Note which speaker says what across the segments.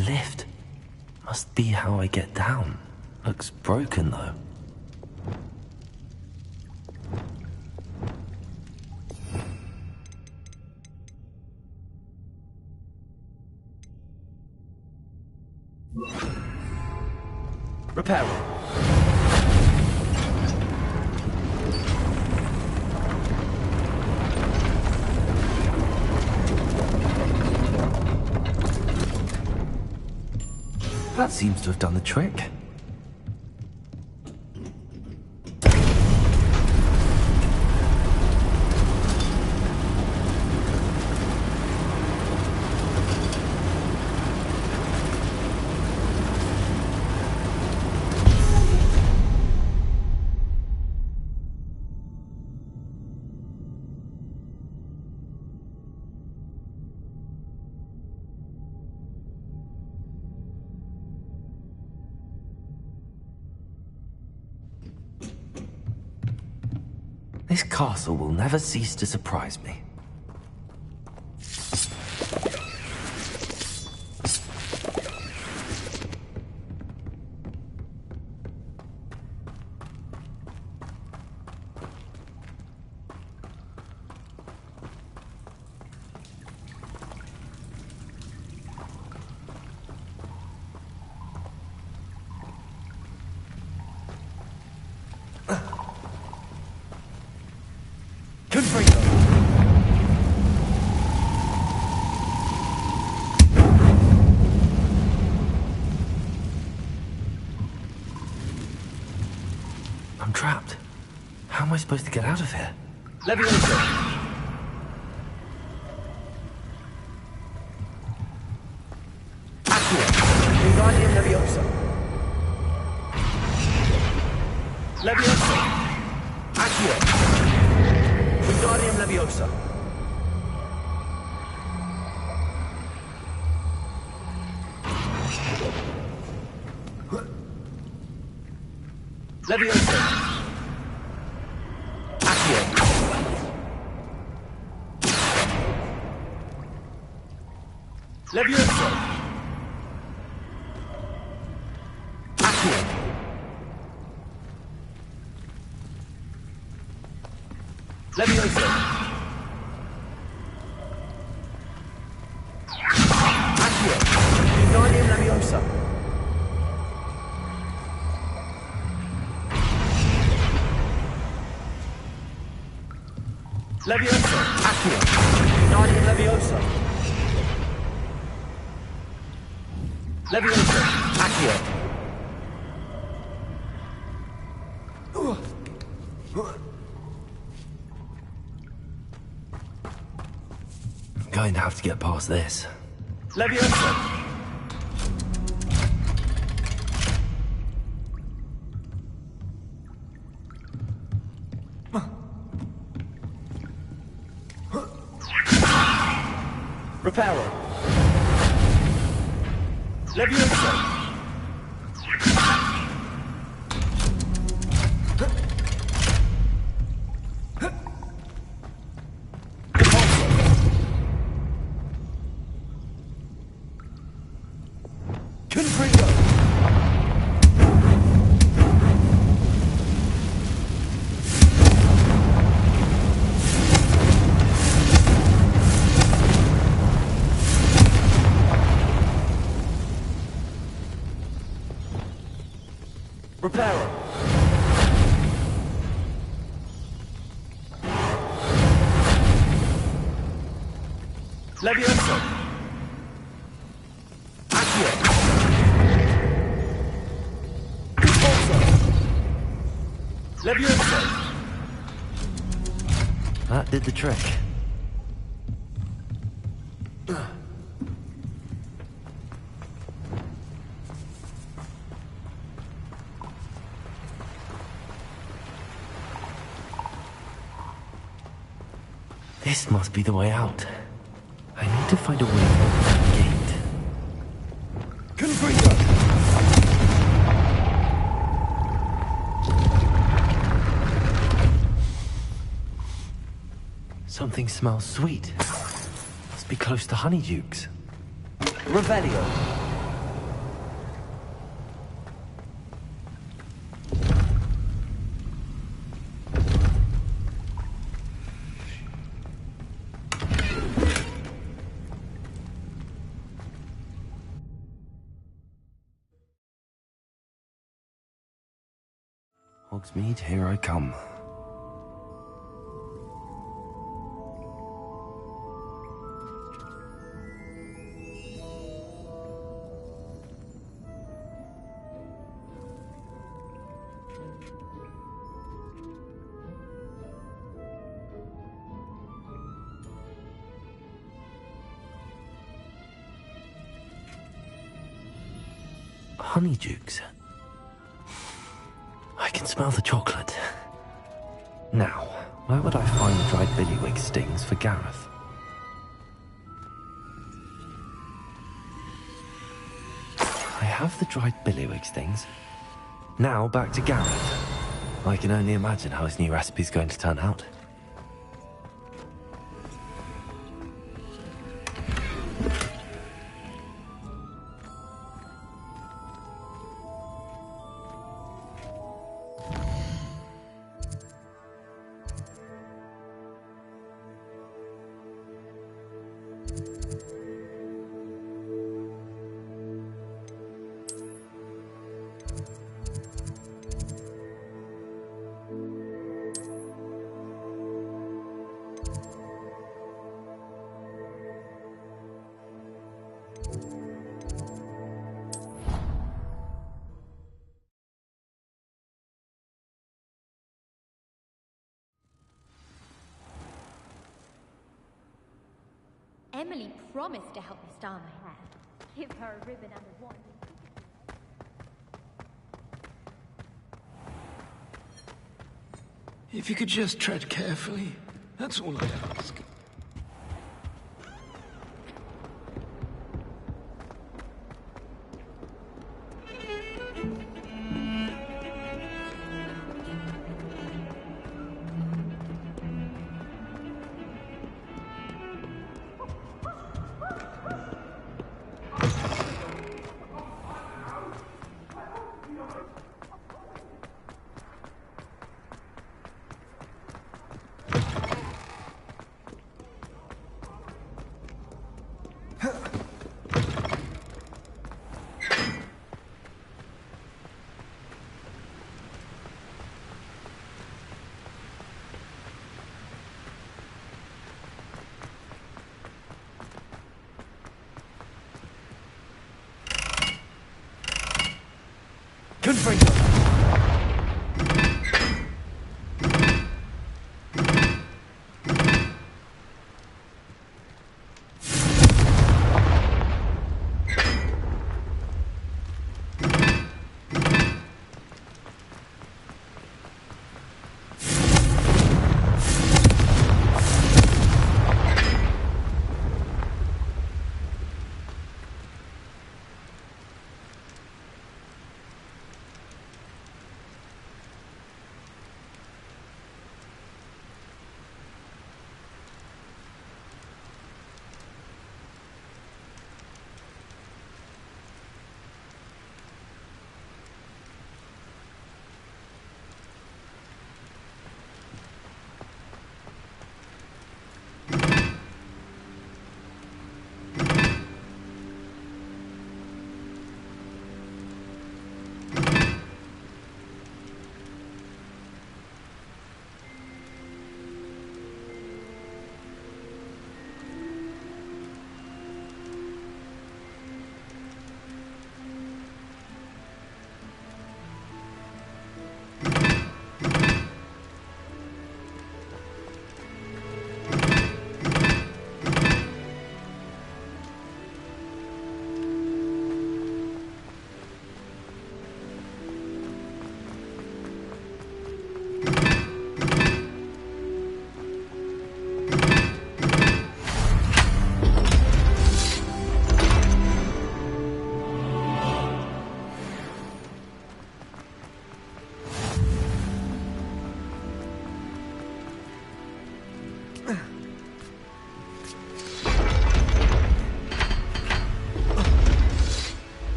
Speaker 1: lift. Must be how I get down. Looks broken though.
Speaker 2: Repairing.
Speaker 1: That seems to have done the trick. This castle will never cease to surprise me. I'm trapped. How am I supposed to get out of here?
Speaker 2: Leviosa! Accio! Wingardium Leviosa! Leviosa! Accio! Wingardium Leviosa! Leviosa! Accio! Leviosa! Accio! Leviosa! Accio! Wingardium Leviosa! Leviosa! Accio! Wingardium Leviosa! Leviosa! Accio!
Speaker 1: I'm going to have to get past this.
Speaker 2: Leviosa! Reparo! Leviosa! Confringo! Reparo! Leviosa! Accio! Leviosa!
Speaker 1: That did the trick. This must be the way out. I need to find a way to open that gate.
Speaker 2: Confringo!
Speaker 1: Something smells sweet. Must be close to Honeydukes.
Speaker 2: Revelio!
Speaker 1: Hogsmeade, here I come. Honeydukes. I can smell the chocolate. Now, where would I find the dried billywig stings for Gareth? I have the dried billywig stings. Now back to Gareth. I can only imagine how his new recipe's going to turn out.
Speaker 3: Emily promised to help me style my hair. Give her a ribbon and a wand.
Speaker 4: If you could just tread carefully, that's all I ask.
Speaker 2: Confringo!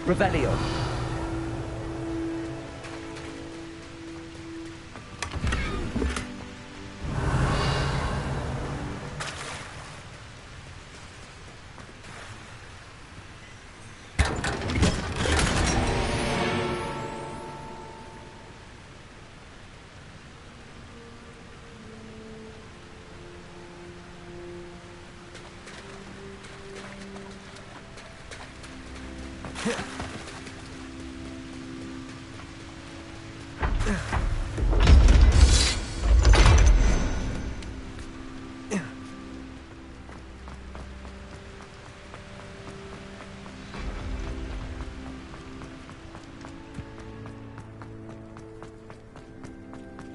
Speaker 5: Revelio.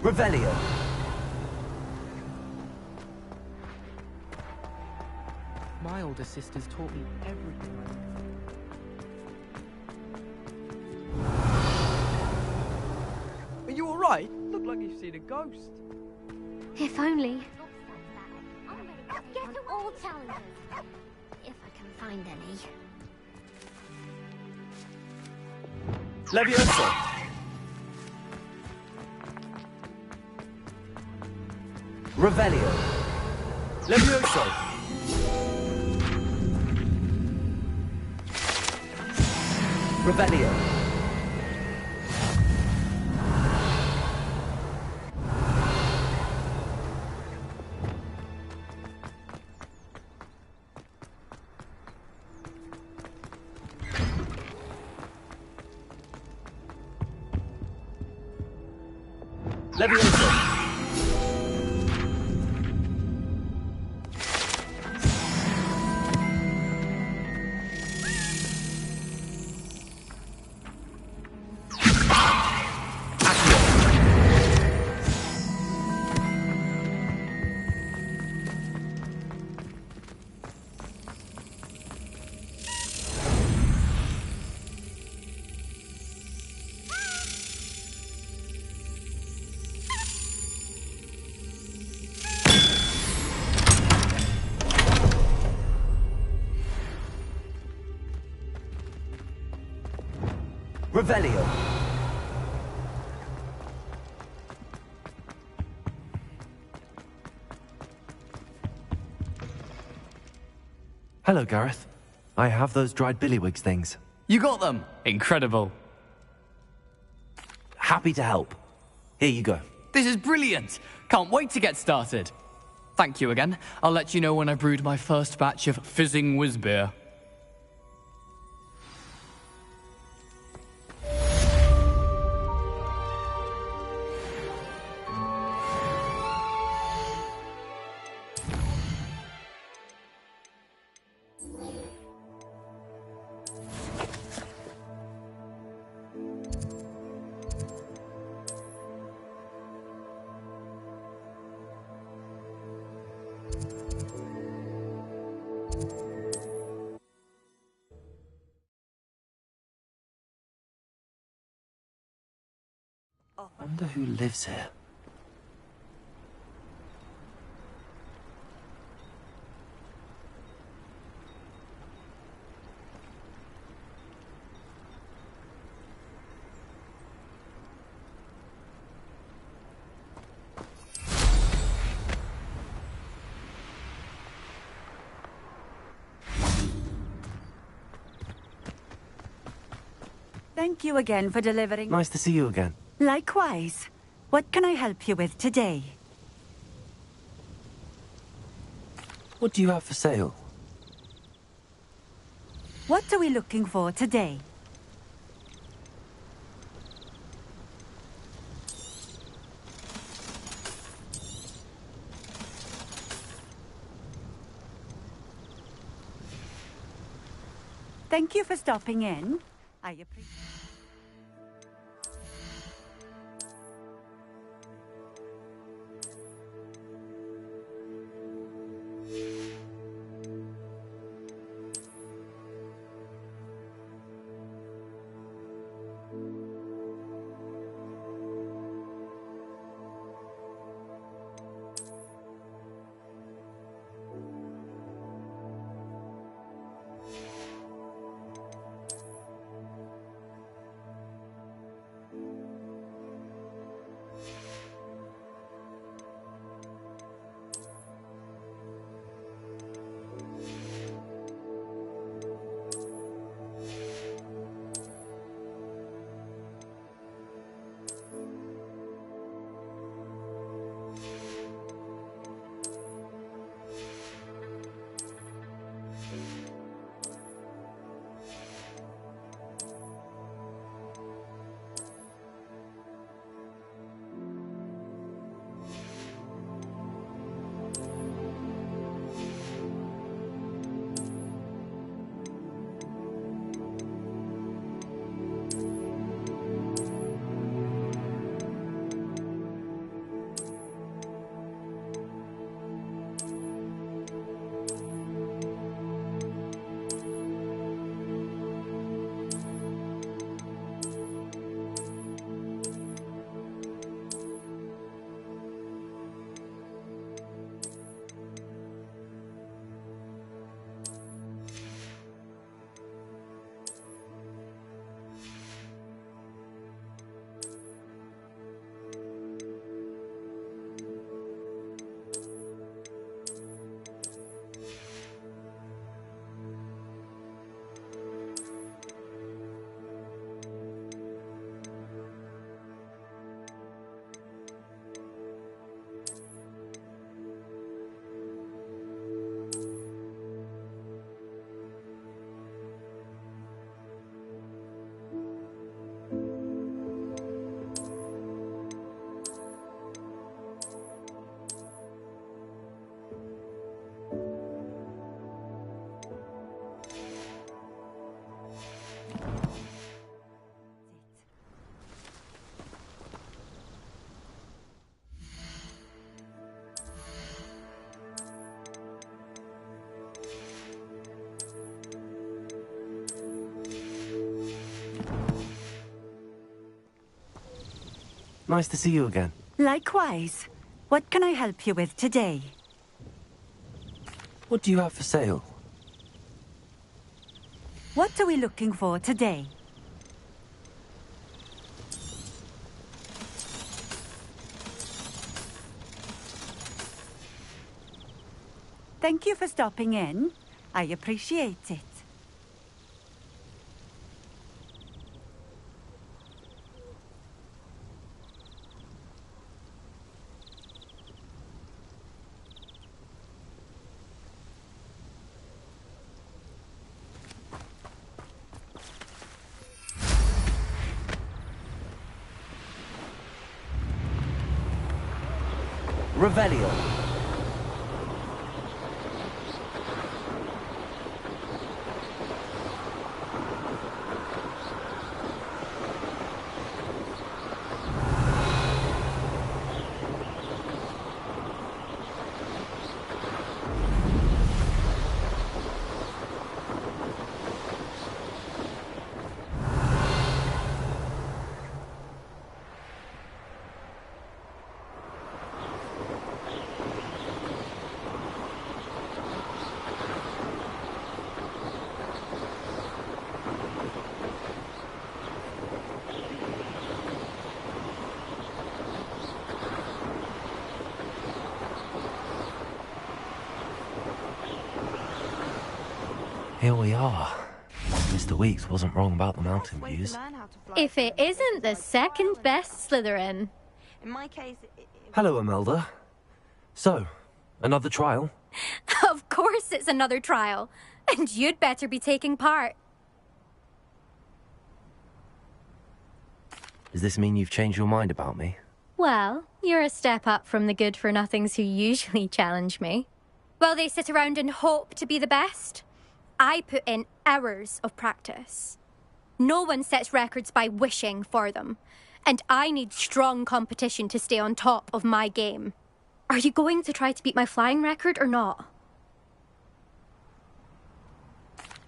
Speaker 5: Revelio.
Speaker 6: My older sisters taught me everything. Are you alright? Look like you've seen a ghost.
Speaker 3: If only. Get to all challenges. If I can find any.
Speaker 5: Levioso. Revelio. Levioso. Revelio. Levioso. Revelio.
Speaker 1: Hello, Gareth. I have those dried billywigs things.
Speaker 7: You got them? Incredible.
Speaker 1: Happy to help. Here you go.
Speaker 7: This is brilliant. Can't wait to get started. Thank you again. I'll let you know when I brewed my first batch of fizzing whiz beer.
Speaker 1: I wonder who lives here.
Speaker 8: Thank you again for delivering.
Speaker 1: Nice to see you again.
Speaker 8: Likewise. What can I help you with today?
Speaker 1: What do you have for sale?
Speaker 8: What are we looking for today? Thank you for stopping in. I appreciate it.
Speaker 1: Nice to see you again.
Speaker 8: Likewise. What can I help you with today?
Speaker 1: What do you have for sale?
Speaker 8: What are we looking for today? Thank you for stopping in. I appreciate it.
Speaker 5: Revelio.
Speaker 1: Here we are. Mr. Weeks wasn't wrong about the mountain views.
Speaker 3: If it isn't the second best Slytherin.
Speaker 9: In my case,
Speaker 1: Hello, Imelda. So, another trial?
Speaker 3: Of course it's another trial. And you'd better be taking part.
Speaker 1: Does this mean you've changed your mind about me?
Speaker 3: Well, you're a step up from the good-for-nothings who usually challenge me. While they sit around and hope to be the best, I put in hours of practice. No one sets records by wishing for them, and I need strong competition to stay on top of my game. Are you going to try to beat my flying record or not?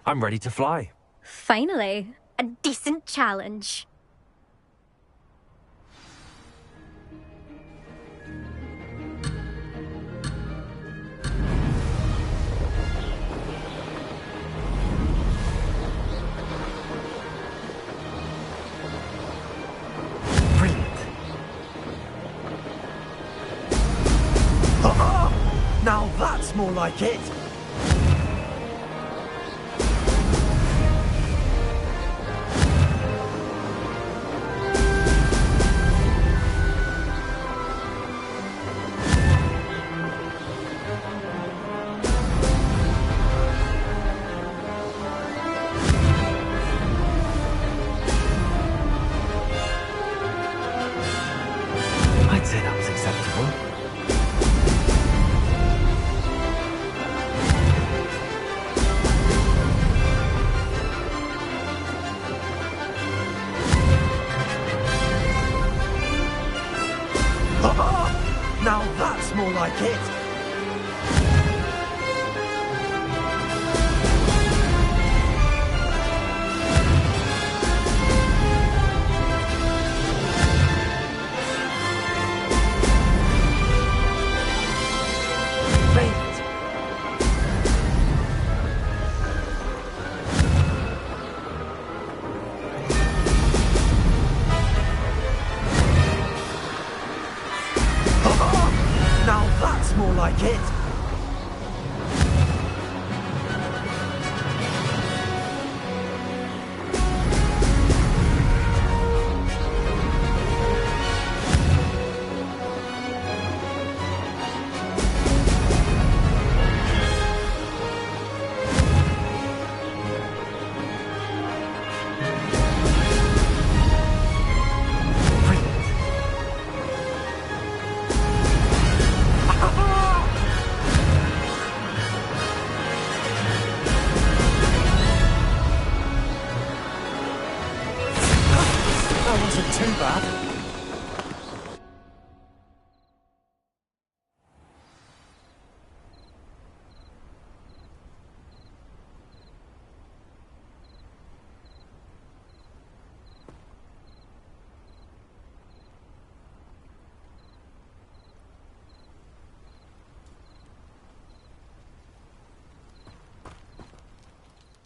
Speaker 1: I'm ready to fly.
Speaker 3: Finally, a decent challenge.
Speaker 2: Now that's more like it!
Speaker 1: I'd say that was acceptable.
Speaker 2: Now that's more like it! Now that's more like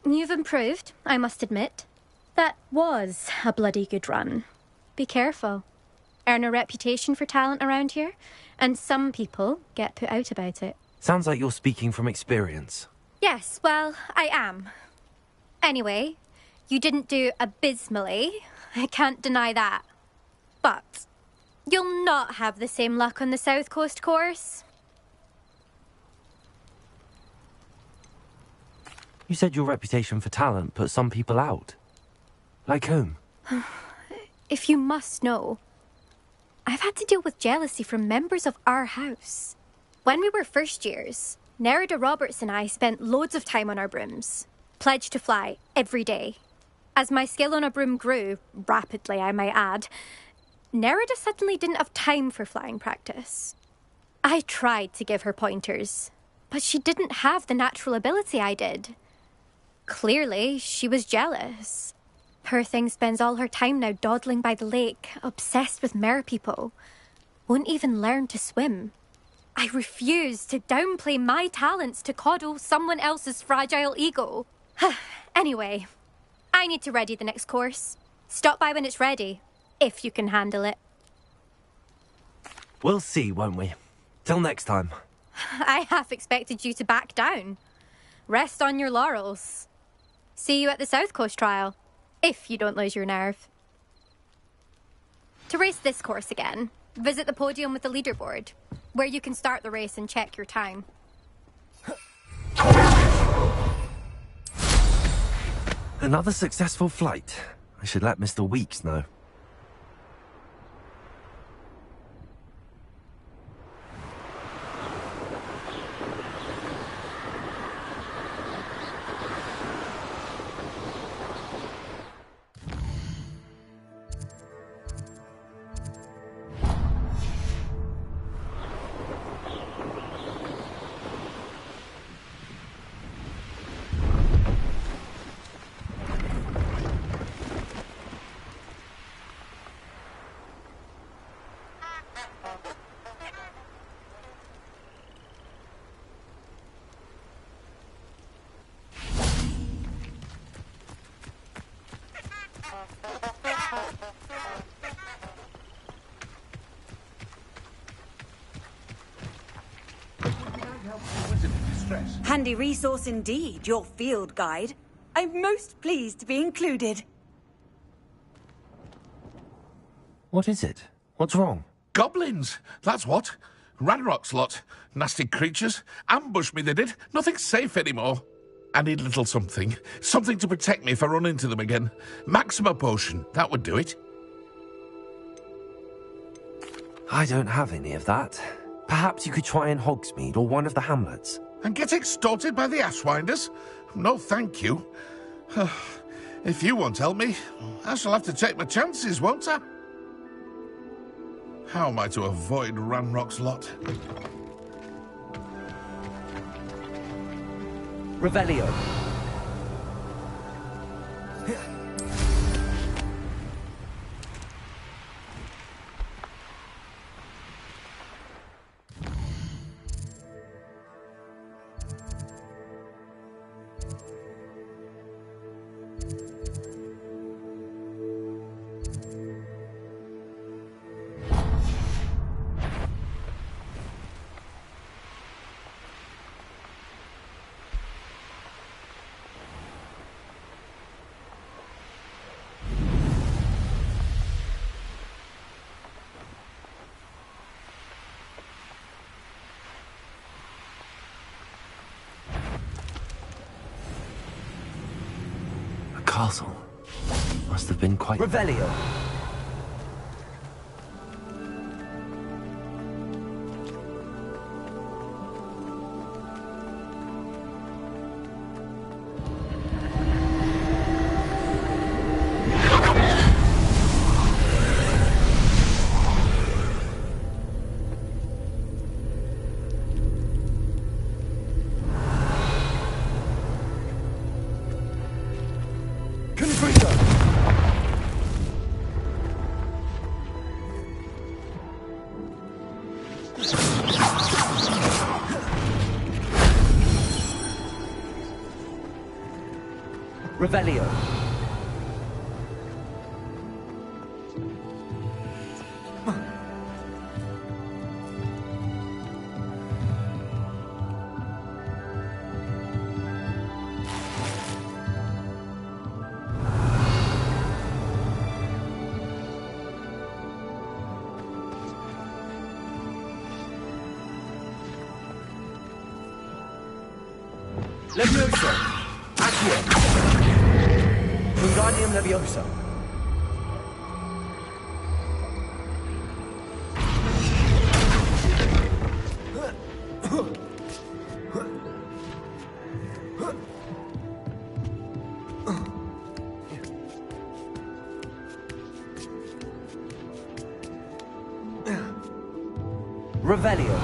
Speaker 3: You've improved, I must admit. That was a bloody good run. Be careful. Earn a reputation for talent around here, and some people get put out about it.
Speaker 1: Sounds like you're speaking from experience.
Speaker 3: Yes, well, I am. Anyway, you didn't do abysmally. I can't deny that. But you'll not have the same luck on the South Coast course.
Speaker 1: You said your reputation for talent put some people out. Like whom?
Speaker 3: If you must know, I've had to deal with jealousy from members of our house. When we were first years, Nerida Roberts and I spent loads of time on our brooms, pledged to fly every day. As my skill on a broom grew, rapidly I might add, Nerida suddenly didn't have time for flying practice. I tried to give her pointers, but she didn't have the natural ability I did. Clearly, she was jealous. Poor thing spends all her time now dawdling by the lake, obsessed with merpeople. Won't even learn to swim. I refuse to downplay my talents to coddle someone else's fragile ego. Anyway, I need to ready the next course. Stop by when it's ready, if you can handle it.
Speaker 1: We'll see, won't we? Till next time.
Speaker 3: I half expected you to back down. Rest on your laurels. See you at the South Coast trial, if you don't lose your nerve. To race this course again, visit the podium with the leaderboard, where you can start the race and check your time.
Speaker 1: Another successful flight. I should let Mr. Weeks know.
Speaker 8: Handy resource indeed, your field guide. I'm most pleased to be included.
Speaker 1: What is it? What's wrong?
Speaker 9: Goblins, that's what. Ranrock's lot. Nasty creatures. Ambushed me, they did. Nothing's safe anymore. I need a little something. Something to protect me if I run into them again. Maxima potion, that would do it.
Speaker 1: I don't have any of that. Perhaps you could try in Hogsmeade or one of the hamlets.
Speaker 9: And get extorted by the Ashwinders? No, thank you. If you won't help me, I shall have to take my chances, won't I? How am I to avoid Ranrock's lot?
Speaker 5: Revelio.
Speaker 1: Castle. Must have been quite...
Speaker 5: Revelio. Revelio. Levioso. Accio. Wingardium Levioso. Revelio.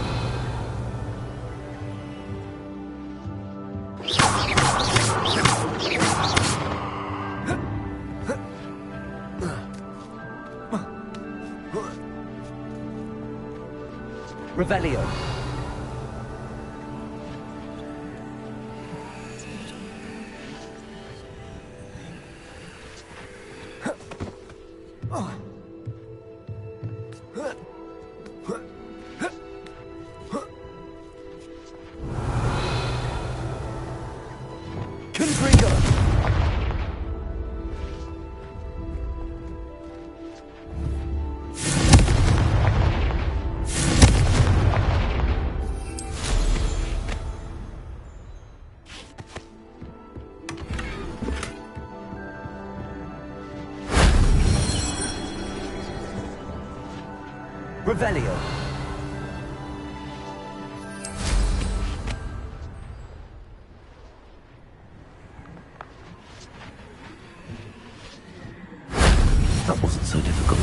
Speaker 5: Revelio. Confringo. Revelio.
Speaker 1: That wasn't so difficult.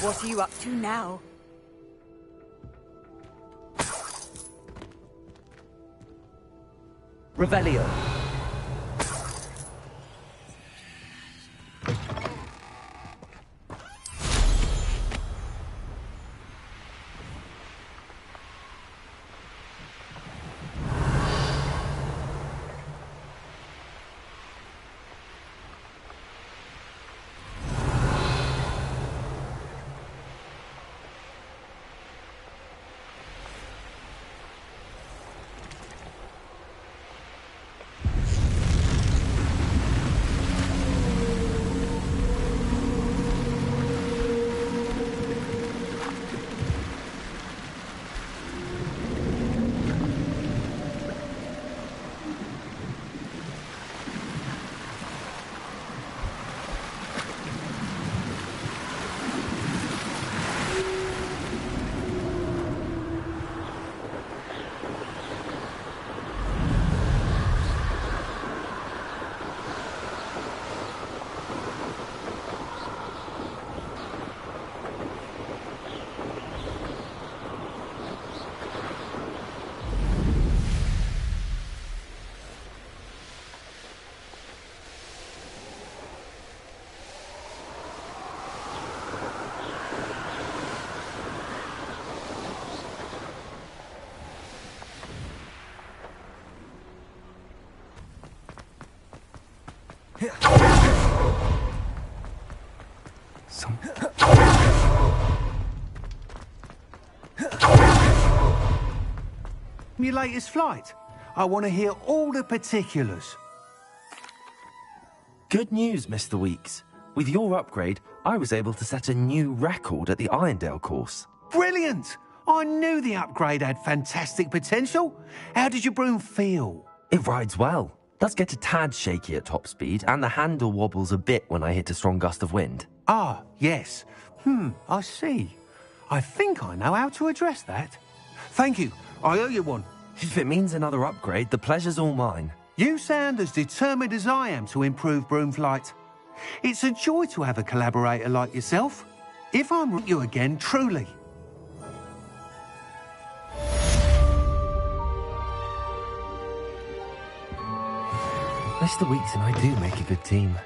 Speaker 8: What are you up to now?
Speaker 5: Revelio.
Speaker 1: Some...
Speaker 10: Your latest flight. I want to hear all the particulars.
Speaker 1: Good news, Mr. Weeks. With your upgrade, I was able to set a new record at the Irondale course.
Speaker 10: Brilliant! I knew the upgrade had fantastic potential. How did your broom feel?
Speaker 1: It rides well. Does get a tad shaky at top speed, and the handle wobbles a bit when I hit a strong gust of wind.
Speaker 10: Ah, yes. I see. I think I know how to address that. Thank you. I owe you one.
Speaker 1: If it means another upgrade, the pleasure's all mine.
Speaker 10: You sound as determined as I am to improve broom flight. It's a joy to have a collaborator like yourself. If I'm with you again, truly.
Speaker 1: Mr. Weeks and I do make a good team.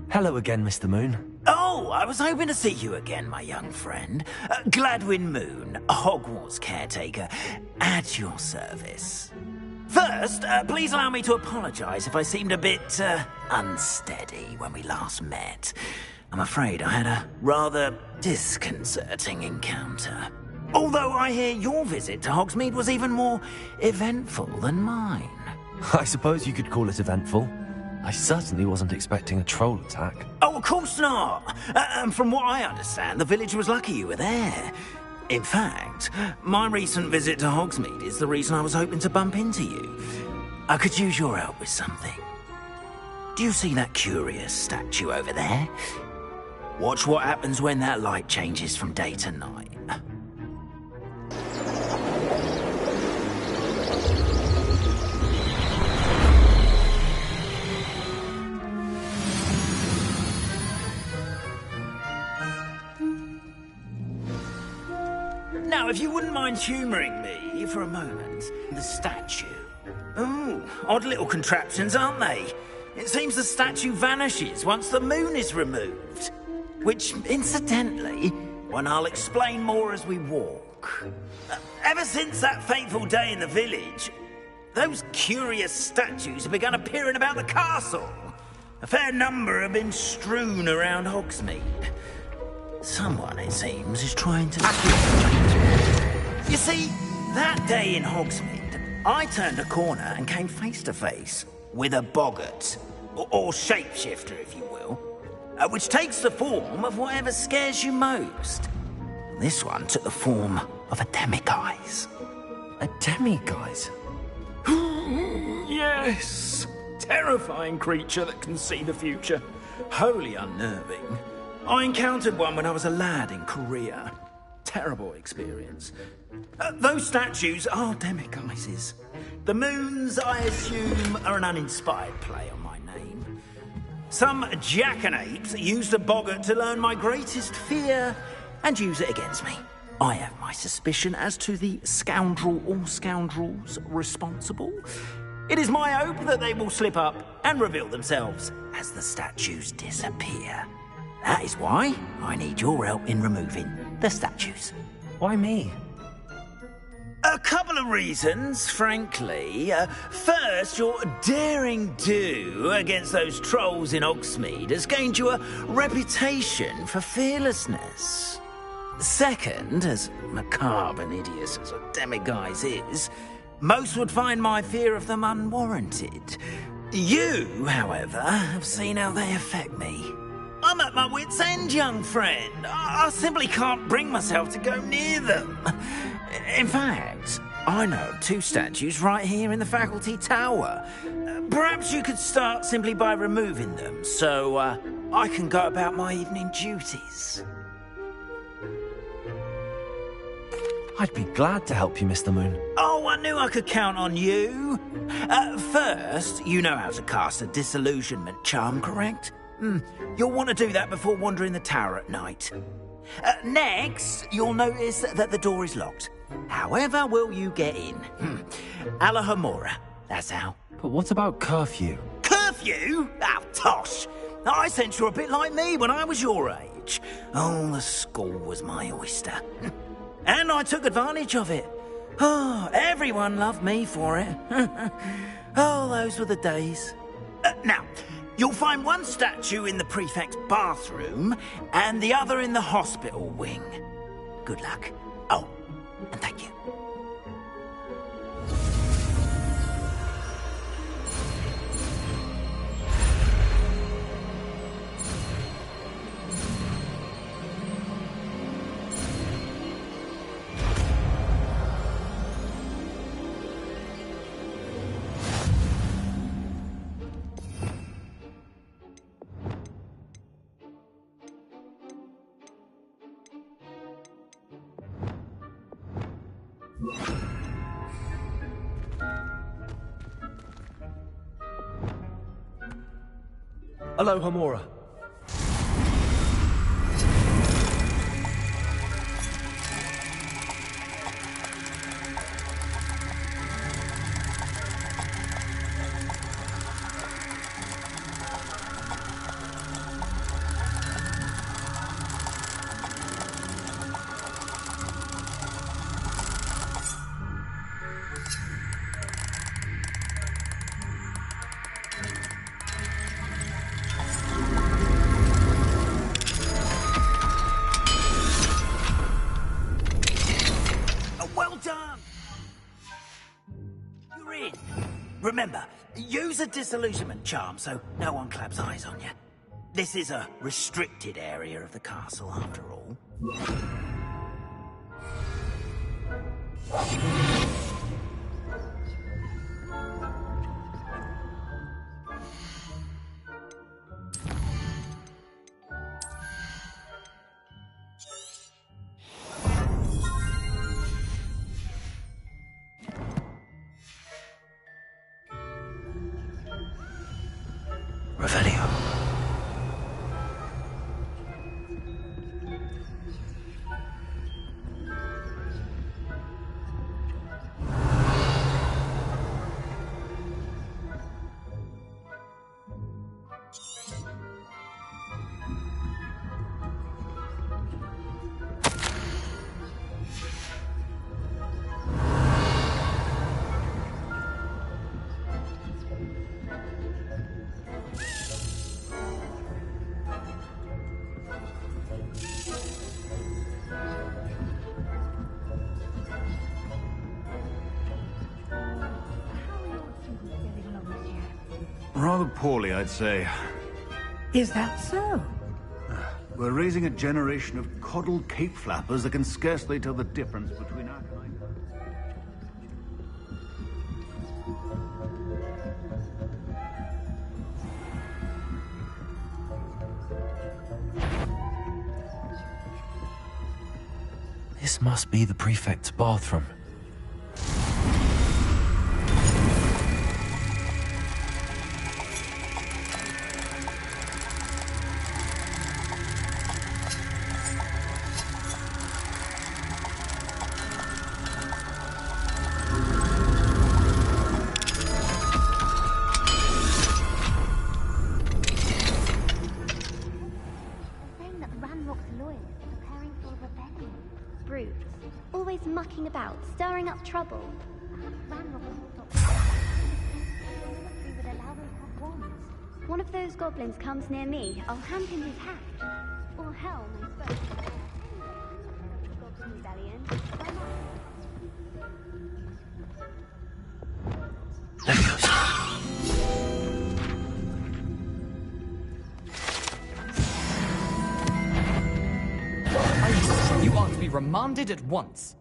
Speaker 1: Hello again, Mr. Moon.
Speaker 11: Oh, I was hoping to see you again, my young friend. Gladwin Moon, Hogwarts caretaker, at your service. First, please allow me to apologise if I seemed a bit, unsteady when we last met. I'm afraid I had a rather disconcerting encounter. Although I hear your visit to Hogsmeade was even more eventful than mine.
Speaker 1: I suppose you could call it eventful. I certainly wasn't expecting a troll attack.
Speaker 11: Oh, of course not. And from what I understand, the village was lucky you were there. In fact, my recent visit to Hogsmeade is the reason I was hoping to bump into you. I could use your help with something. Do you see that curious statue over there? Watch what happens when that light changes from day to night. Now, if you wouldn't mind humouring me for a moment, the statue. Ooh, odd little contraptions, aren't they? It seems the statue vanishes once the moon is removed. Which, incidentally, one I'll explain more as we walk. Ever since that fateful day in the village, those curious statues have begun appearing about the castle. A fair number have been strewn around Hogsmeade. Someone, it seems, is trying to... You see, that day in Hogsmeade, I turned a corner and came face to face with a boggart, or shapeshifter, if you will, which takes the form of whatever scares you most. This one took the form of a demiguise.
Speaker 1: A demiguise?
Speaker 11: Yes! Terrifying creature that can see the future. Wholly unnerving. I encountered one when I was a lad in Korea. Terrible experience. Those statues are demiguises. The moons, I assume, are an uninspired play on my name. Some jackanapes used a boggart to learn my greatest fear and use it against me. I have my suspicion as to the scoundrel or scoundrels responsible. It is my hope that they will slip up and reveal themselves as the statues disappear. That is why I need your help in removing the statues.
Speaker 1: Why me?
Speaker 11: A couple of reasons, frankly. First, your daring do against those trolls in Hogsmeade has gained you a reputation for fearlessness. Second, as macabre and hideous as a demiguise is, most would find my fear of them unwarranted. You, however, have seen how they affect me. I'm at my wit's end, young friend. I simply can't bring myself to go near them. In fact, I know of two statues right here in the faculty tower. Perhaps you could start simply by removing them, so I can go about my evening duties.
Speaker 1: I'd be glad to help you, Mr. Moon.
Speaker 11: Oh, I knew I could count on you. First, you know how to cast a disillusionment charm, correct? You'll want to do that before wandering the tower at night. Next, you'll notice that the door is locked. However will you get in? Alohomora, that's how.
Speaker 1: But what about curfew?
Speaker 11: Curfew? Oh, tosh. I sense you're a bit like me when I was your age. Oh, the school was my oyster. And I took advantage of it. Oh, everyone loved me for it. Oh, those were the days. Now, you'll find one statue in the prefect's bathroom and the other in the hospital wing. Good luck. Oh, and thank you.
Speaker 2: Hello, Hamura.
Speaker 11: Remember, use a disillusionment charm so no one claps eyes on you. This is a restricted area of the castle, after all.
Speaker 1: Revelio.
Speaker 12: Rather poorly, I'd say.
Speaker 11: Is that so?
Speaker 12: We're raising a generation of coddled cape flappers that can scarcely tell the difference between our kind.
Speaker 1: This must be the prefect's bathroom.
Speaker 13: Always mucking about, stirring up trouble. Ranrock would allow them to have wands. One of those goblins comes near me, I'll hand him his hat. Or hell, I suppose. Goblin rebellion. Why
Speaker 7: not? You are to be remanded at once.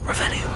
Speaker 1: Revelio.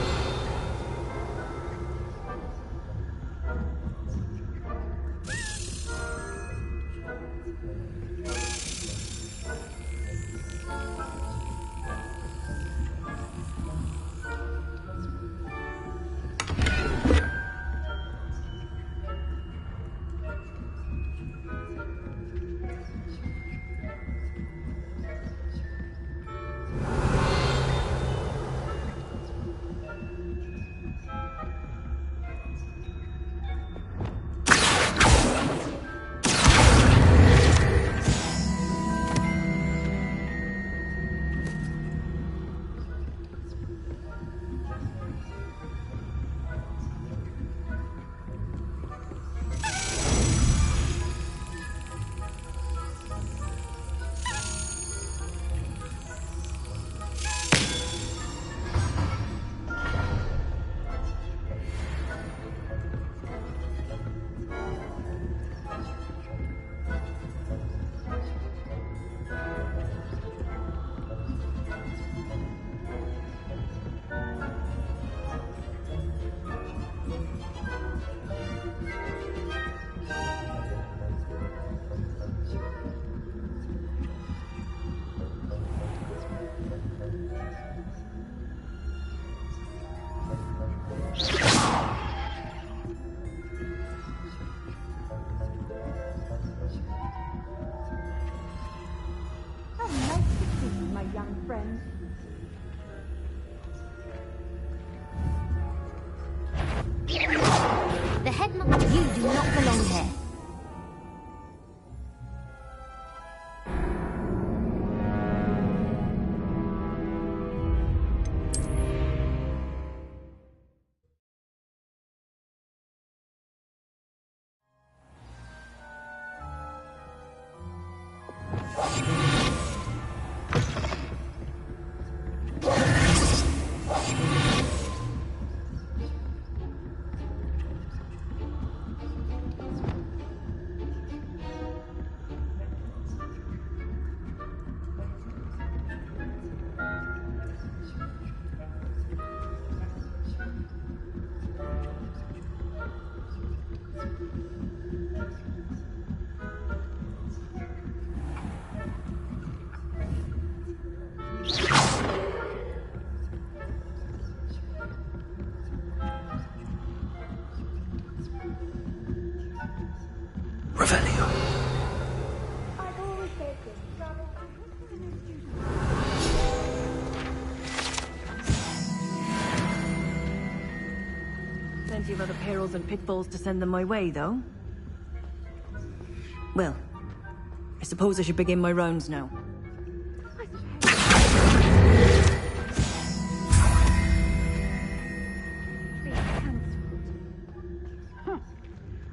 Speaker 13: headmaster. You do not belong here.
Speaker 14: Plenty of other perils and pitfalls to send them my way, though. Well, I suppose I should begin my rounds now.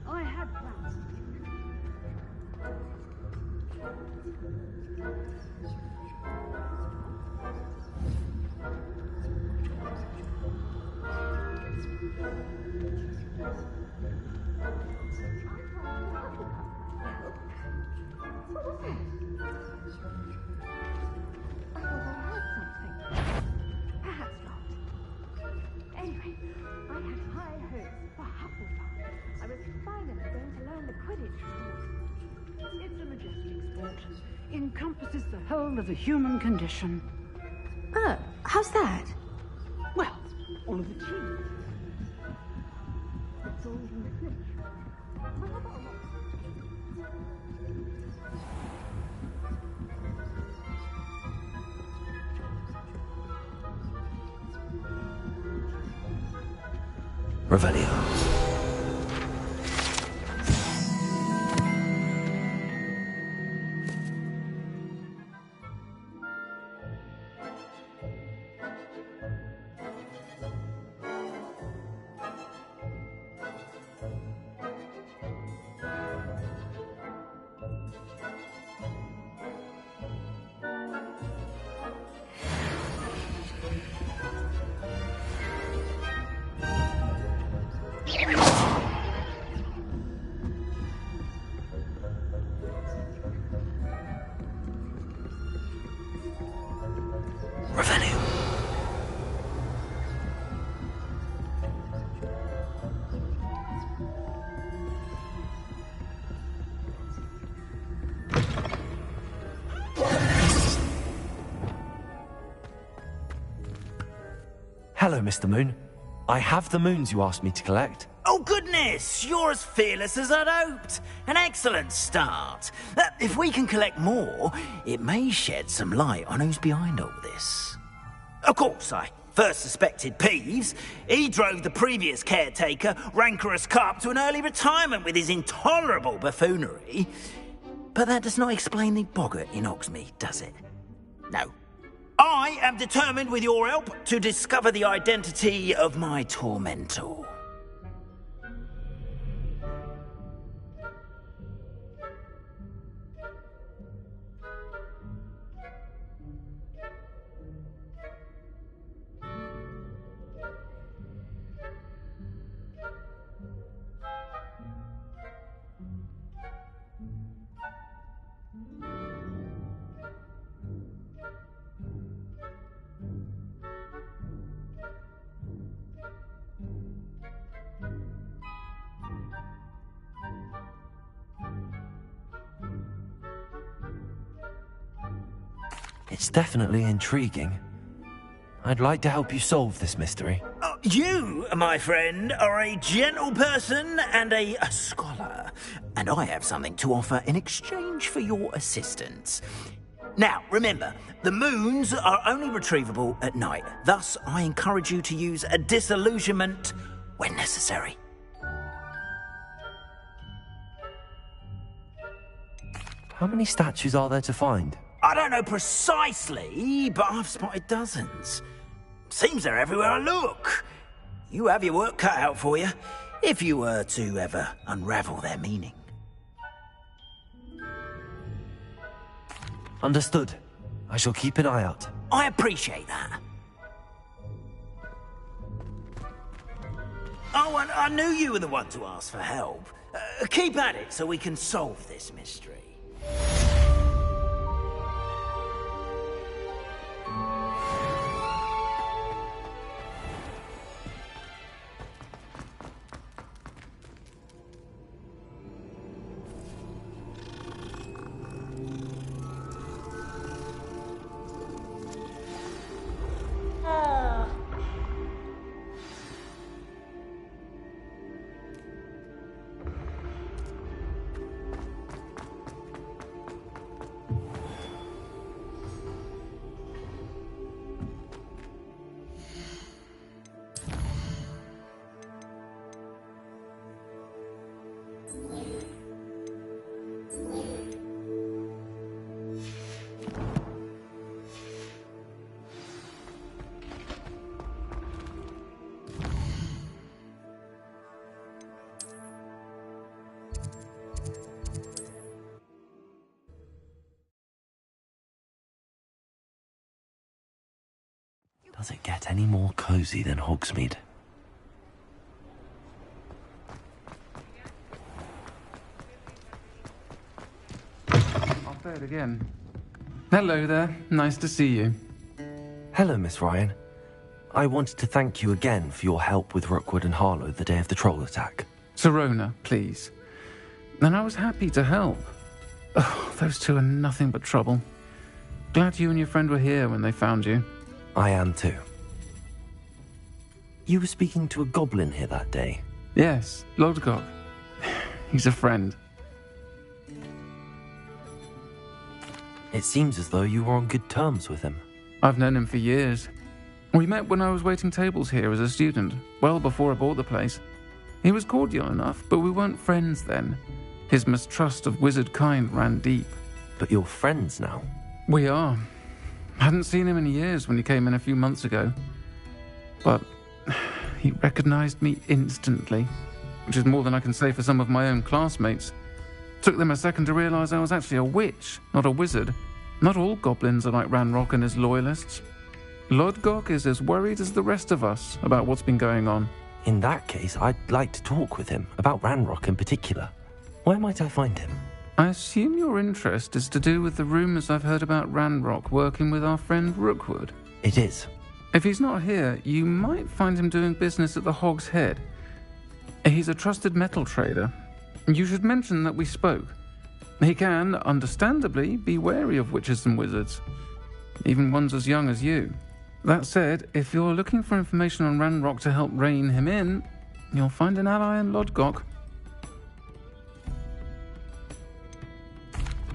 Speaker 13: I had plans.
Speaker 15: It's a majestic sport. Encompasses the whole of the human condition.
Speaker 14: Oh, how's that?
Speaker 15: Well, all of the team. It's all in the finish.
Speaker 1: Revelio. Hello, Mr. Moon. I have the moons you asked me to collect.
Speaker 11: Oh, goodness! You're as fearless as I'd hoped. An excellent start. If we can collect more, it may shed some light on who's behind all this. Of course, I first suspected Peeves. He drove the previous caretaker, Rancorous Carp, to an early retirement with his intolerable buffoonery. But that does not explain the boggart in Hogsmeade, does it? No. I am determined, with your help, to discover the identity of my tormentor.
Speaker 1: It's definitely intriguing. I'd like to help you solve this mystery.
Speaker 11: You, my friend, are a gentle person and a scholar, and I have something to offer in exchange for your assistance. Now, remember, the moons are only retrievable at night. Thus, I encourage you to use a disillusionment when necessary.
Speaker 1: How many statues are there to find?
Speaker 11: I don't know precisely, but I've spotted dozens. Seems they're everywhere I look. You have your work cut out for you, if you were to ever unravel their meaning.
Speaker 1: Understood. I shall keep an eye out.
Speaker 11: I appreciate that. Oh, and I knew you were the one to ask for help. Keep at it so we can solve this mystery.
Speaker 1: Does it get any more cozy than Hogsmeade?
Speaker 16: I'll say it again. Hello there. Nice to see you.
Speaker 1: Hello, Miss Ryan. I wanted to thank you again for your help with Rookwood and Harlow the day of the troll attack.
Speaker 16: Sirona, please. And I was happy to help. Oh, those two are nothing but trouble. Glad you and your friend were here when they found you.
Speaker 1: I am too. You were speaking to a goblin here that day?
Speaker 16: Yes, Lodgok. He's a friend.
Speaker 1: It seems as though you were on good terms with him.
Speaker 16: I've known him for years. We met when I was waiting tables here as a student, well before I bought the place. He was cordial enough, but we weren't friends then. His mistrust of wizard kind ran deep.
Speaker 1: But you're friends now?
Speaker 16: We are. Hadn't seen him in years when he came in a few months ago. But he recognized me instantly, which is more than I can say for some of my own classmates. Took them a second to realize I was actually a witch, not a wizard. Not all goblins are like Ranrock and his loyalists. Lodgok is as worried as the rest of us about what's been going on.
Speaker 1: In that case, I'd like to talk with him, about Ranrock in particular. Where might I find him?
Speaker 16: I assume your interest is to do with the rumors I've heard about Ranrock working with our friend Rookwood.
Speaker 1: It is.
Speaker 16: If he's not here, you might find him doing business at the Hog's Head. He's a trusted metal trader. You should mention that we spoke. He can, understandably, be wary of witches and wizards, even ones as young as you. That said, if you're looking for information on Ranrock to help rein him in, you'll find an ally in Lodgok.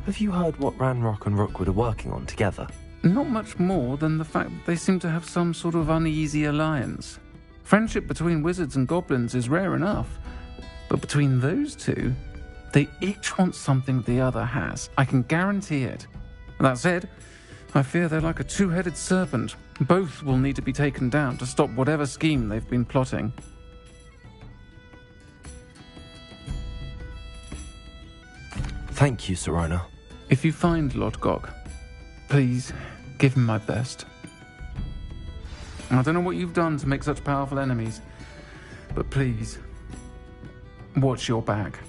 Speaker 1: Have you heard what Ranrock and Rookwood are working on together?
Speaker 16: Not much more than the fact that they seem to have some sort of uneasy alliance. Friendship between wizards and goblins is rare enough, but between those two, they each want something the other has. I can guarantee it. That said, I fear they're like a two-headed serpent. Both will need to be taken down to stop whatever scheme they've been plotting.
Speaker 1: Thank you, Sirona.
Speaker 16: If you find Lodgok, please give him my best. I don't know what you've done to make such powerful enemies, but please, watch your back.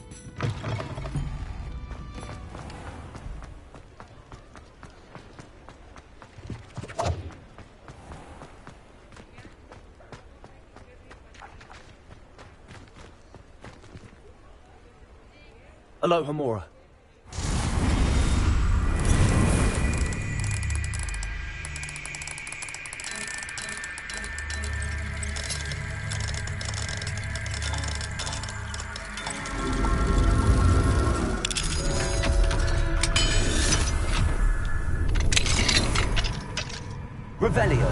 Speaker 1: Alohomora.
Speaker 5: Revelio.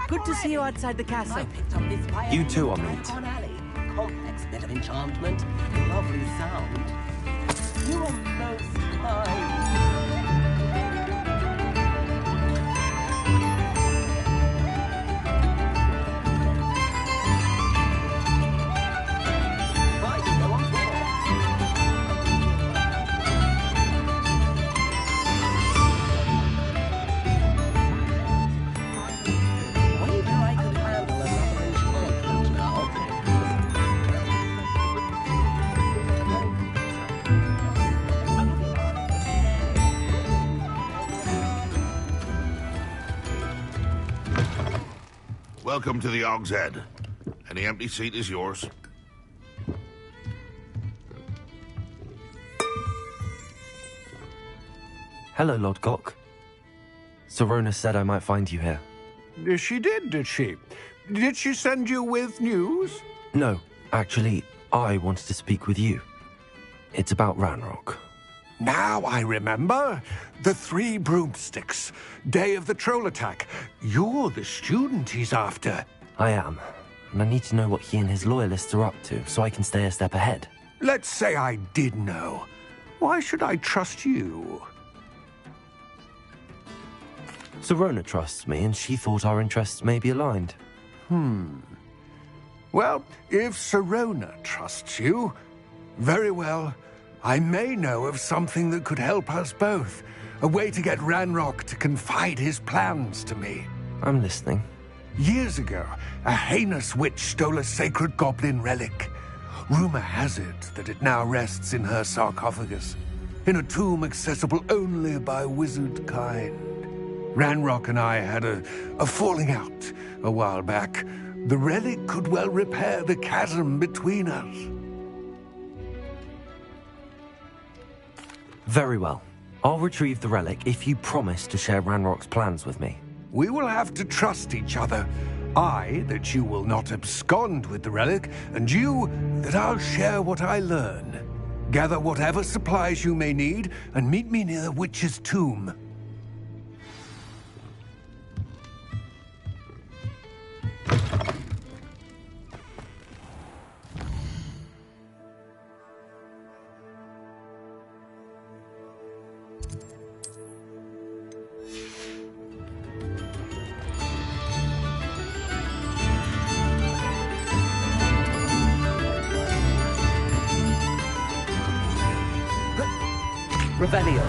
Speaker 5: Good to see you outside the castle.
Speaker 1: You too, Amit.
Speaker 17: Complex bit of enchantment. Lovely sound. You are most kind.
Speaker 9: Welcome to the Og's Head. Any empty seat is yours.
Speaker 1: Hello, Lord Gok. Serona said I might find you here.
Speaker 10: She did she? Did she send you with news?
Speaker 1: No, actually, I wanted to speak with you. It's about Ranrock.
Speaker 10: Now I remember. The 3 broomsticks. Day of the troll attack. You're the student he's after.
Speaker 1: I am. And I need to know what he and his loyalists are up to, so I can stay a step ahead.
Speaker 10: Let's say I did know. Why should I trust you?
Speaker 1: Serona trusts me, and she thought our interests may be aligned.
Speaker 10: Well, if Serona trusts you, very well. I may know of something that could help us both. A way to get Ranrock to confide his plans to me.
Speaker 1: I'm listening.
Speaker 10: Years ago, a heinous witch stole a sacred goblin relic. Rumor has it that it now rests in her sarcophagus, in a tomb accessible only by wizard kind. Ranrock and I had a falling out a while back. The relic could well repair the chasm between us.
Speaker 1: Very well. I'll retrieve the relic if you promise to share Ranrock's plans with me.
Speaker 10: We will have to trust each other. I, that you will not abscond with the relic, and you, that I'll share what I learn. Gather whatever supplies you may need, and meet me near the witch's tomb.
Speaker 5: Revelio.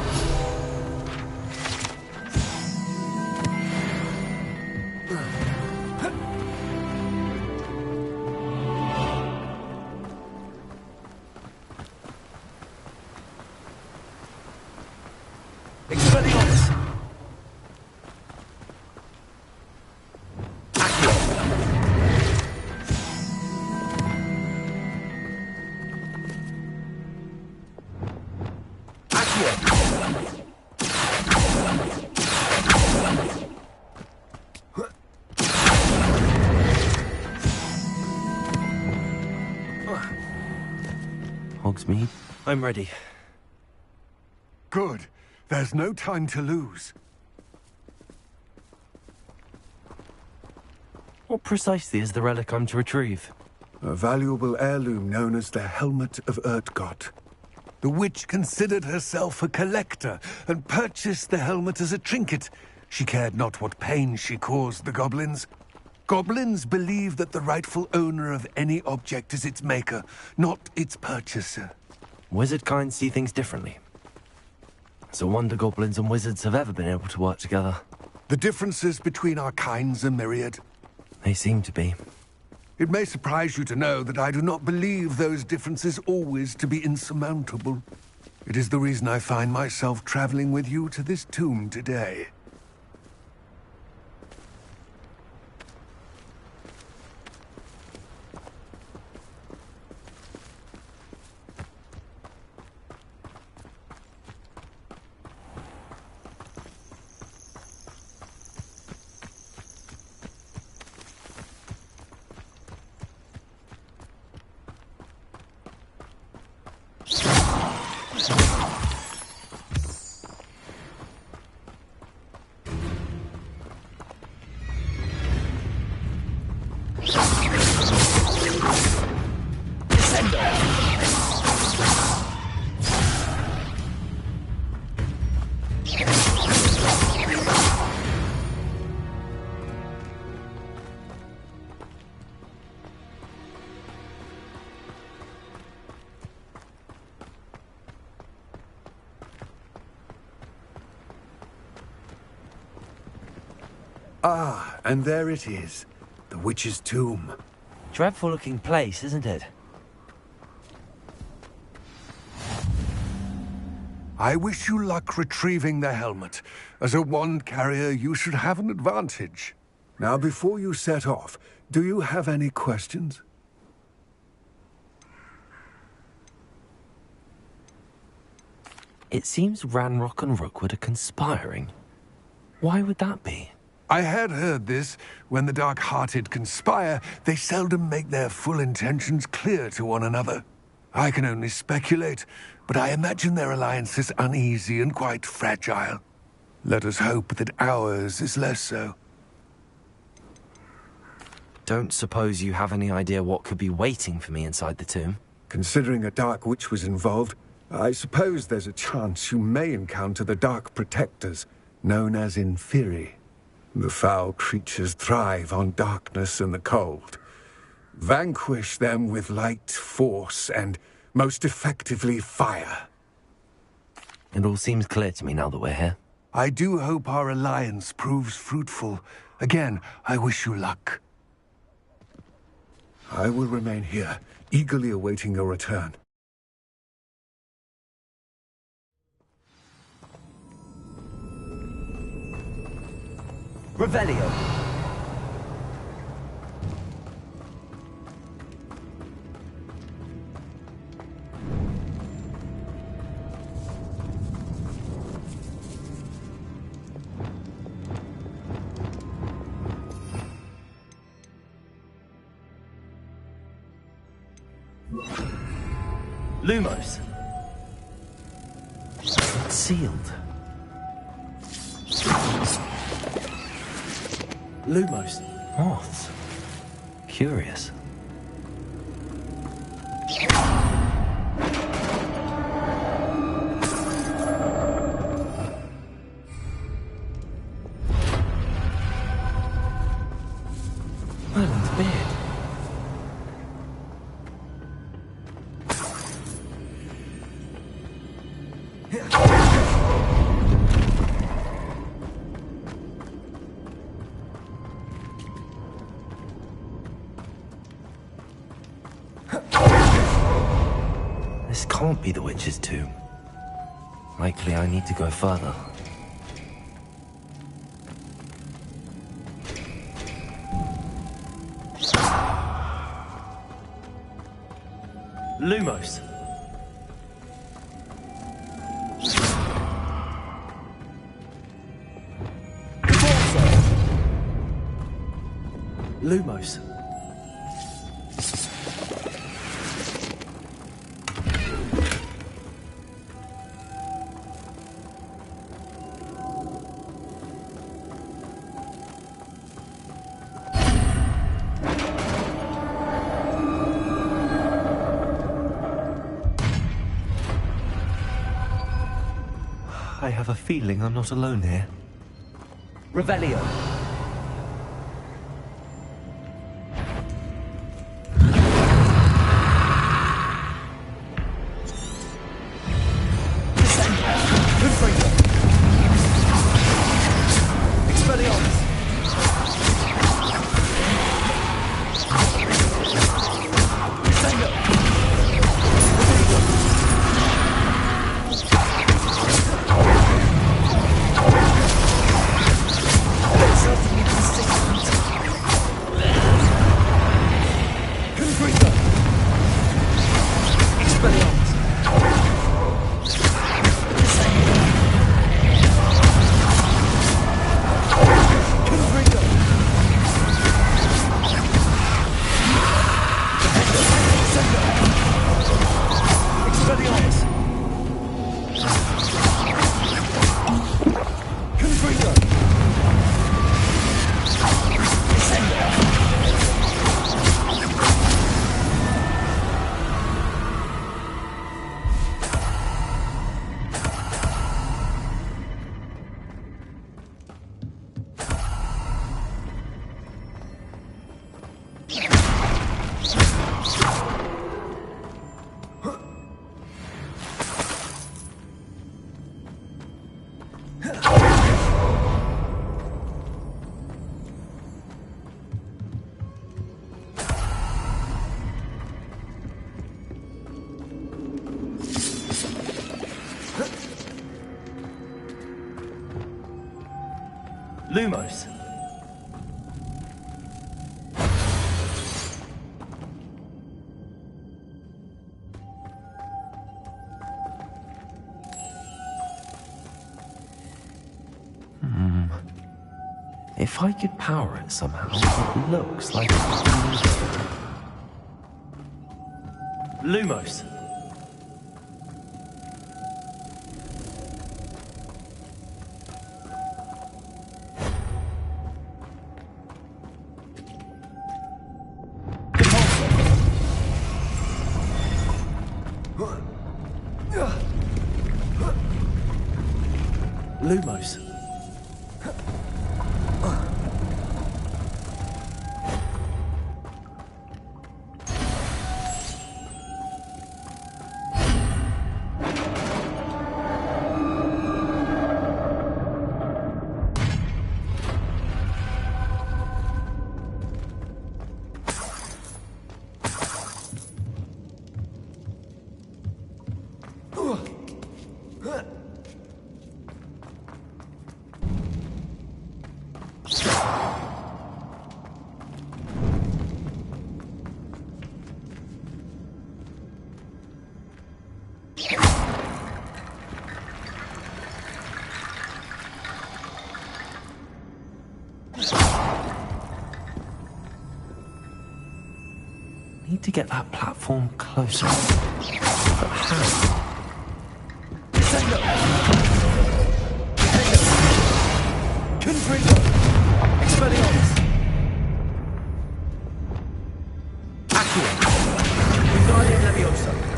Speaker 5: Expelliarmus.
Speaker 1: Hogsmeade, I'm ready.
Speaker 10: Good. There's no time to lose.
Speaker 1: What precisely is the relic I'm to retrieve?
Speaker 10: A valuable heirloom known as the Helmet of Urtgott. The witch considered herself a collector and purchased the helmet as a trinket. She cared not what pain she caused the goblins. Goblins believe that the rightful owner of any object is its maker, not its purchaser.
Speaker 1: Wizard kind see things differently. It's a wonder goblins and wizards have ever been able to work together.
Speaker 10: The differences between our kinds are myriad.
Speaker 1: They seem to be.
Speaker 10: It may surprise you to know that I do not believe those differences always to be insurmountable. It is the reason I find myself traveling with you to this tomb today. Ah, and there it is. The witch's tomb.
Speaker 1: Dreadful looking place, isn't it?
Speaker 10: I wish you luck retrieving the helmet. As a wand carrier, you should have an advantage. Now, before you set off, do you have any questions?
Speaker 1: It seems Ranrock and Rookwood are conspiring. Why would that be?
Speaker 10: I had heard this. When the dark-hearted conspire, they seldom make their full intentions clear to one another. I can only speculate, but I imagine their alliance is uneasy and quite fragile. Let us hope that ours is less so.
Speaker 1: Don't suppose you have any idea what could be waiting for me inside the tomb?
Speaker 10: Considering a Dark Witch was involved, I suppose there's a chance you may encounter the Dark Protectors, known as Inferi. The foul creatures thrive on darkness and the cold. Vanquish them with light, force, and, most effectively, fire.
Speaker 1: It all seems clear to me now that we're here.
Speaker 10: I do hope our alliance proves fruitful. Again, I wish you luck. I will remain here, eagerly awaiting your return.
Speaker 2: Revelio. Lumos.
Speaker 1: Sealed.
Speaker 2: Lumos.
Speaker 1: Moths. Curious. Merlin's beard. This can't be the witch's tomb. Likely I need to go further.
Speaker 2: Lumos. Lumos.
Speaker 1: I have a feeling I'm not alone here.
Speaker 2: Revelio. Lumos.
Speaker 1: If I could power it somehow, it looks like...
Speaker 2: Lumos. Lumos.
Speaker 1: Need to get that platform closer. But how?
Speaker 2: Confringo. Expelliarmus. Accio. Wingardium Leviosa.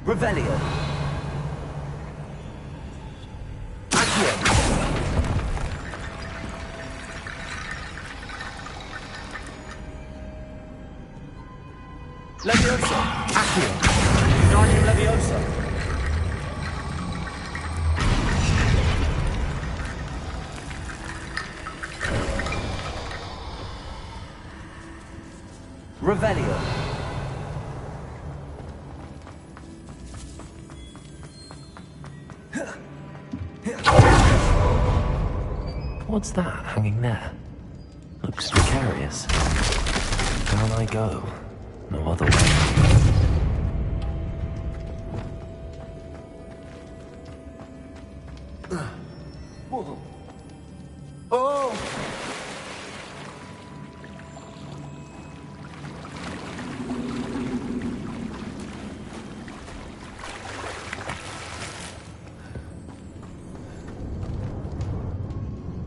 Speaker 2: Revelio. Accio. Leviosa. Accio. Wingardium Leviosa. Revelio.
Speaker 1: What's that hanging there? Looks precarious. Down I go. No other way.
Speaker 2: Oh!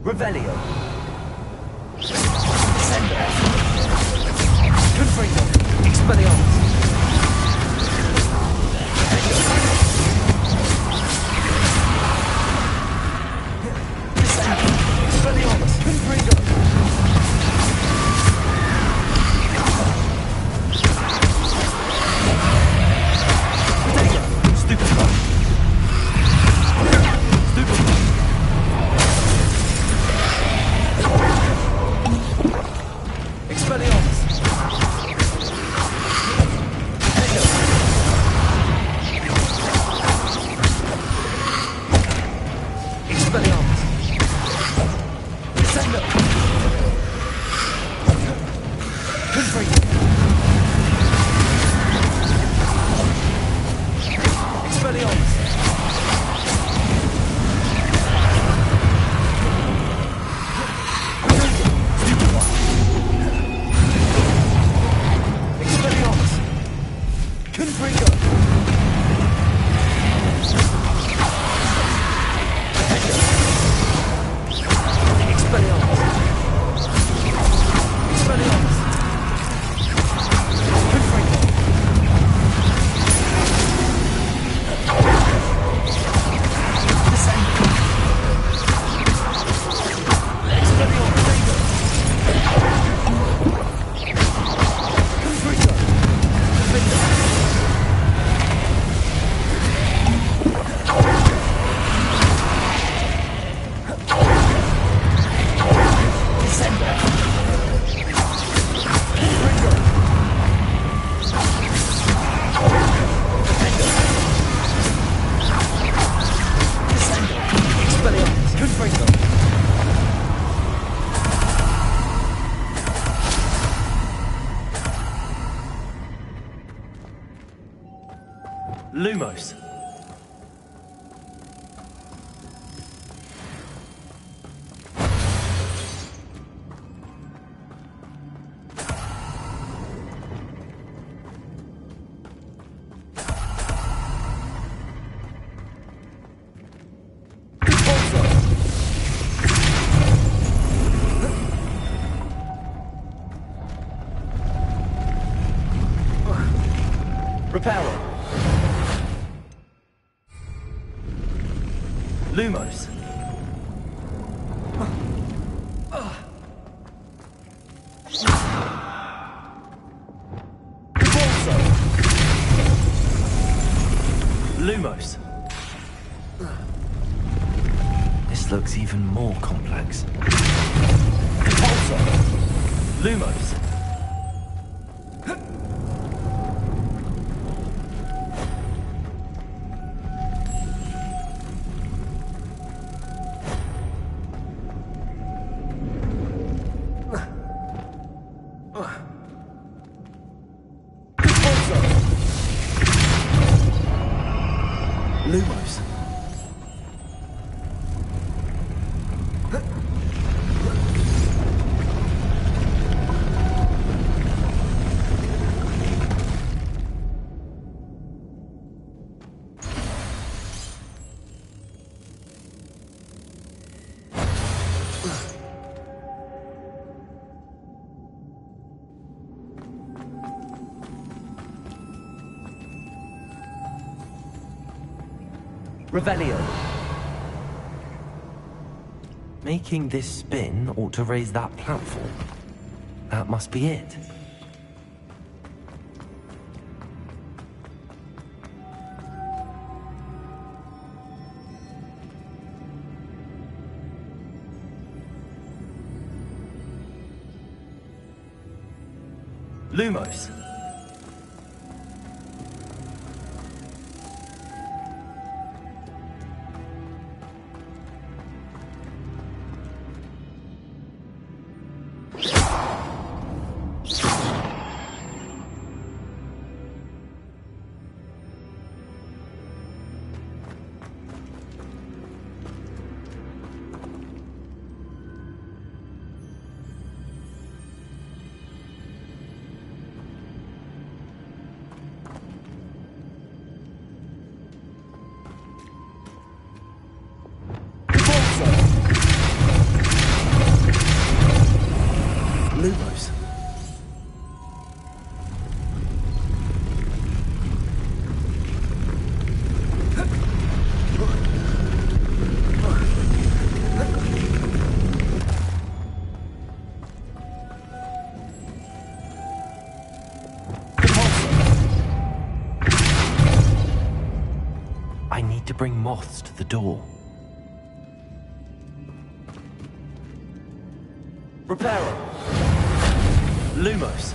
Speaker 2: Revelio. Confringo. Expelliarmus. Expelliarmus. Confringo. Stupefy. Stupefy. Expelliarmus. Lumos. Reparo. Lumos. Lumos.
Speaker 1: This looks even more complex.
Speaker 2: Lumos.
Speaker 1: Lumos.
Speaker 2: Revelio.
Speaker 1: Making this spin ought to raise that platform. That must be it.
Speaker 2: Lumos.
Speaker 1: Lumos. I need to bring moths to the door.
Speaker 2: Reparo. Lumos.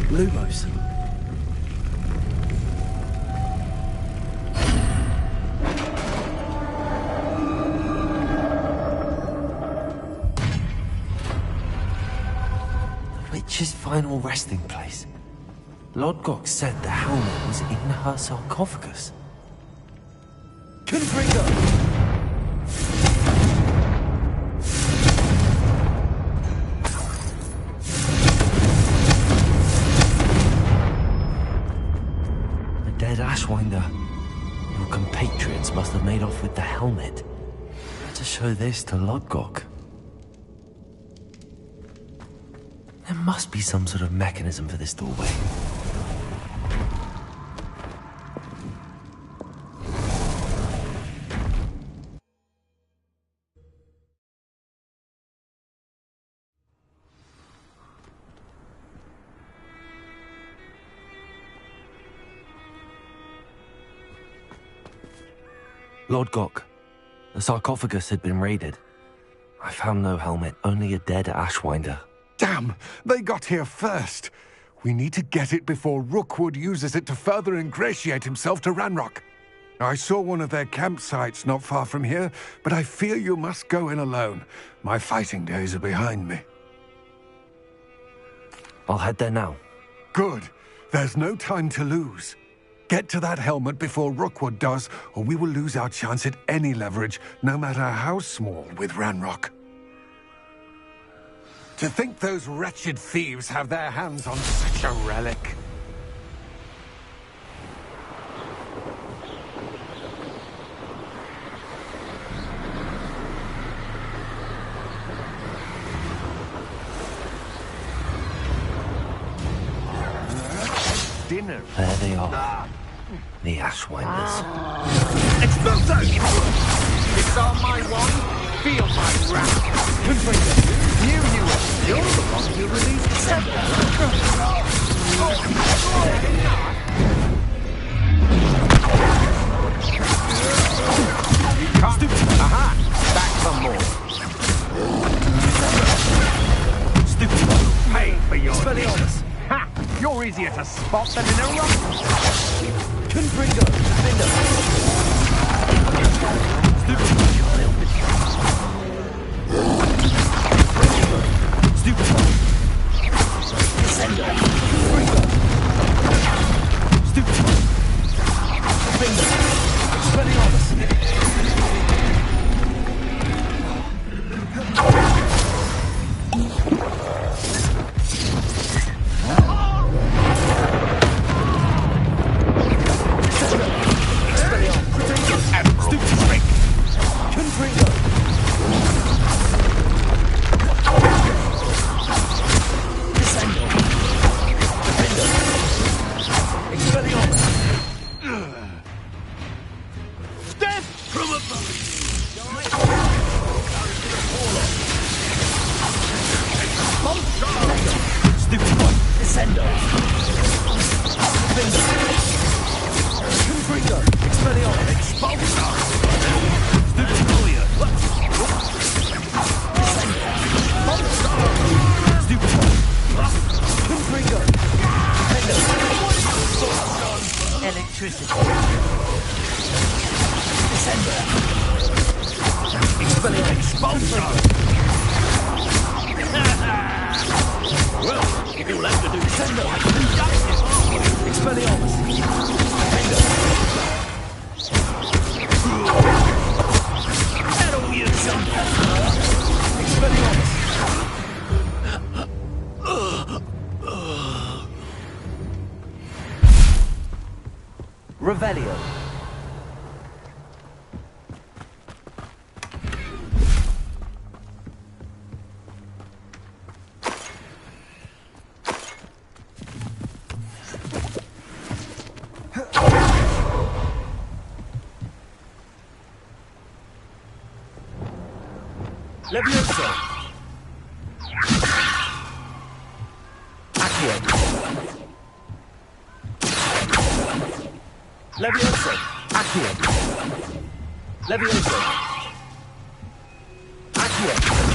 Speaker 1: Lumos. Witch's final resting place. Lodgok said the helmet was in her sarcophagus.
Speaker 2: Confringo.
Speaker 1: The dead Ashwinder. Your compatriots must have made off with the helmet. To show this to Lodgok. There must be some sort of mechanism for this doorway. Lodgok, the sarcophagus had been raided. I found no helmet, only a dead Ashwinder.
Speaker 10: Damn! They got here first. We need to get it before Rookwood uses it to further ingratiate himself to Ranrock. I saw one of their campsites not far from here, but I fear you must go in alone. My fighting days are behind me.
Speaker 1: I'll head there now.
Speaker 10: Good. There's no time to lose. Get to that helmet before Rookwood does, or we will lose our chance at any leverage, no matter how small, with Ranrock. To think those wretched thieves have their hands on such a relic. Dinner.
Speaker 1: There they are. The Ashwinders.
Speaker 10: Exploso! Disarm my one, feel my wrath. Knew you were. You're the one who released Aha! Back some more. Stupid. Pay for your Expelliarmus. Ha! You're easier to spot than in a rock.
Speaker 2: Confringo. Revelio. Levioso. Accio. Levioso. Accio. Levioso. Accio.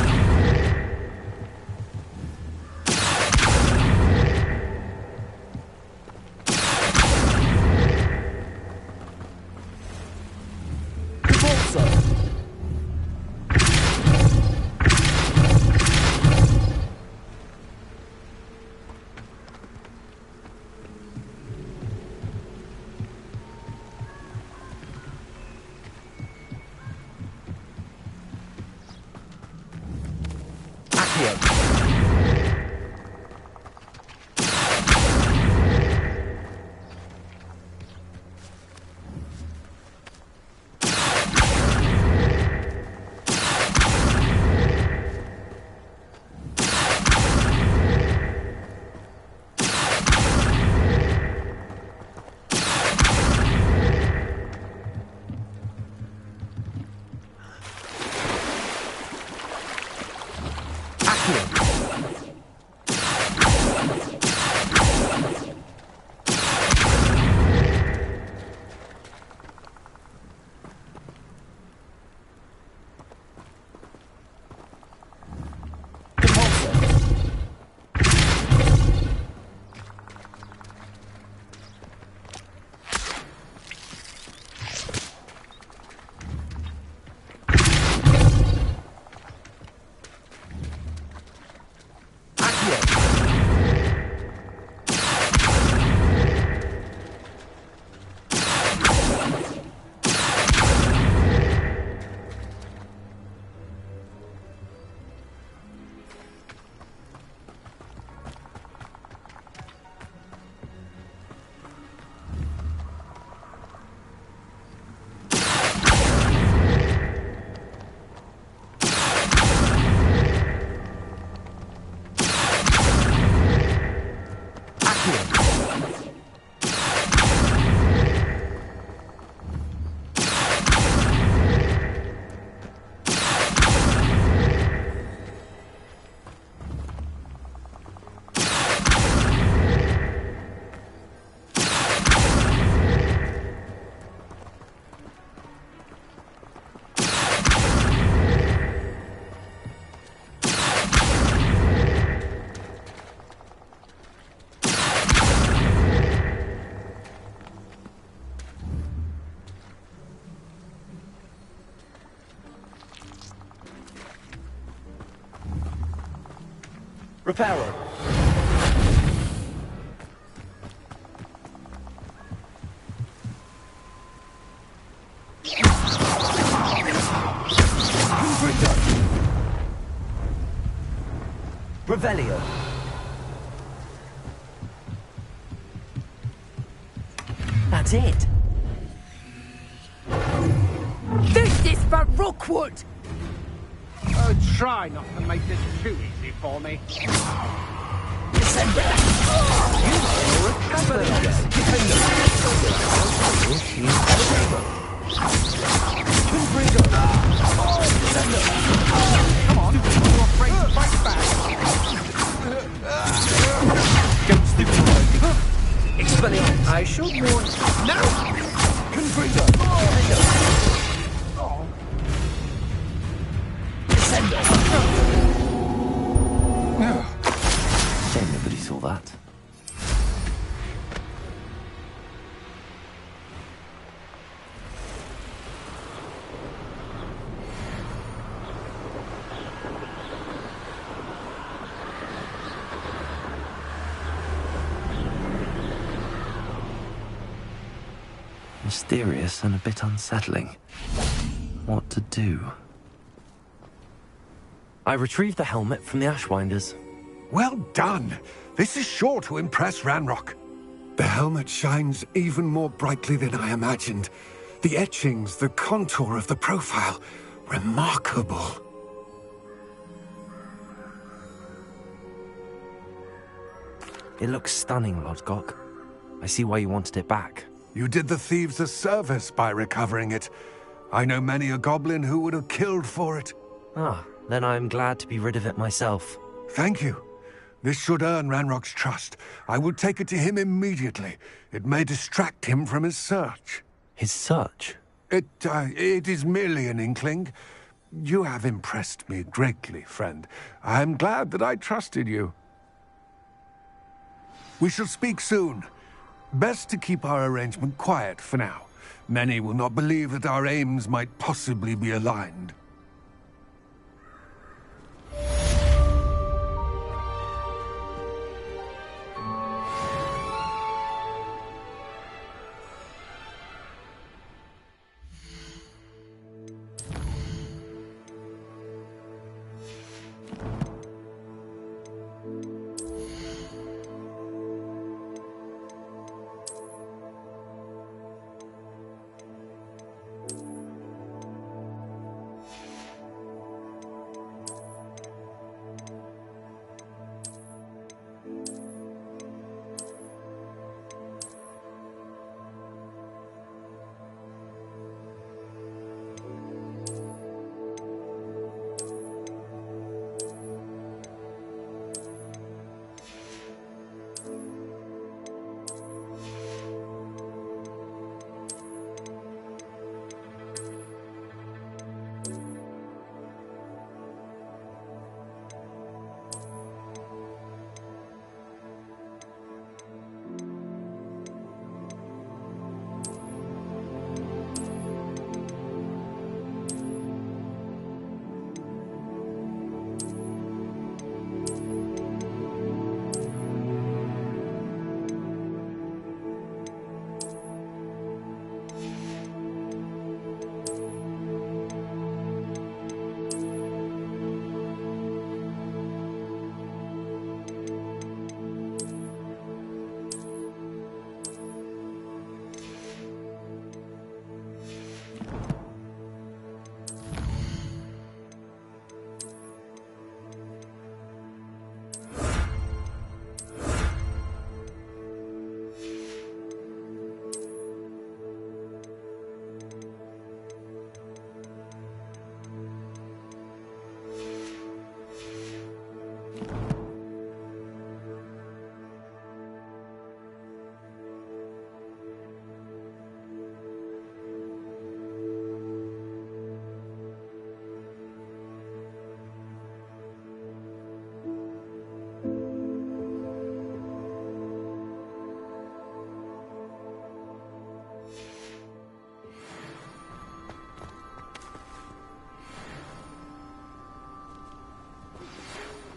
Speaker 1: Accio.
Speaker 2: Reparo. Revelio. That's it.
Speaker 6: This is for Rookwood!
Speaker 18: Oh, try not to make this too easy for me. Come on, you're afraid to fight back.
Speaker 2: Expelliarmus.
Speaker 18: I should warn you.
Speaker 2: No! Confringo.
Speaker 18: Oh.
Speaker 1: Shame nobody saw that. Mysterious and a bit unsettling. What to do? I retrieved the helmet from the Ashwinders.
Speaker 10: Well done. This is sure to impress Ranrock. The helmet shines even more brightly than I imagined. The etchings, the contour of the profile. Remarkable.
Speaker 1: It looks stunning, Lodgok. I see why you wanted it back.
Speaker 10: You did the thieves a service by recovering it. I know many a goblin who would have killed for it.
Speaker 1: Ah, then I'm glad to be rid of it myself.
Speaker 10: Thank you. This should earn Ranrock's trust. I will take it to him immediately. It may distract him from his search.
Speaker 1: His search?
Speaker 10: It is merely an inkling. You have impressed me greatly, friend. I am glad that I trusted you. We shall speak soon. Best to keep our arrangement quiet for now. Many will not believe that our aims might possibly be aligned.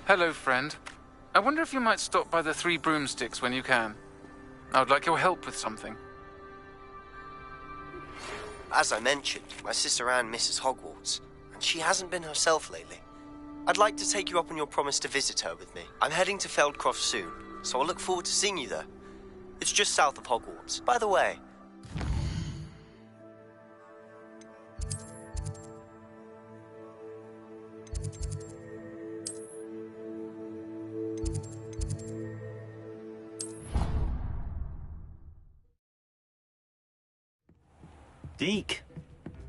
Speaker 16: Hello, friend. I wonder if you might stop by the Three Broomsticks when you can. I would like your help with something.
Speaker 19: As I mentioned, my sister Anne misses Hogwarts, and she hasn't been herself lately. I'd like to take you up on your promise to visit her with me. I'm heading to Feldcroft soon, so I'll look forward to seeing you there. It's just south of Hogwarts. By the way,
Speaker 17: Deek.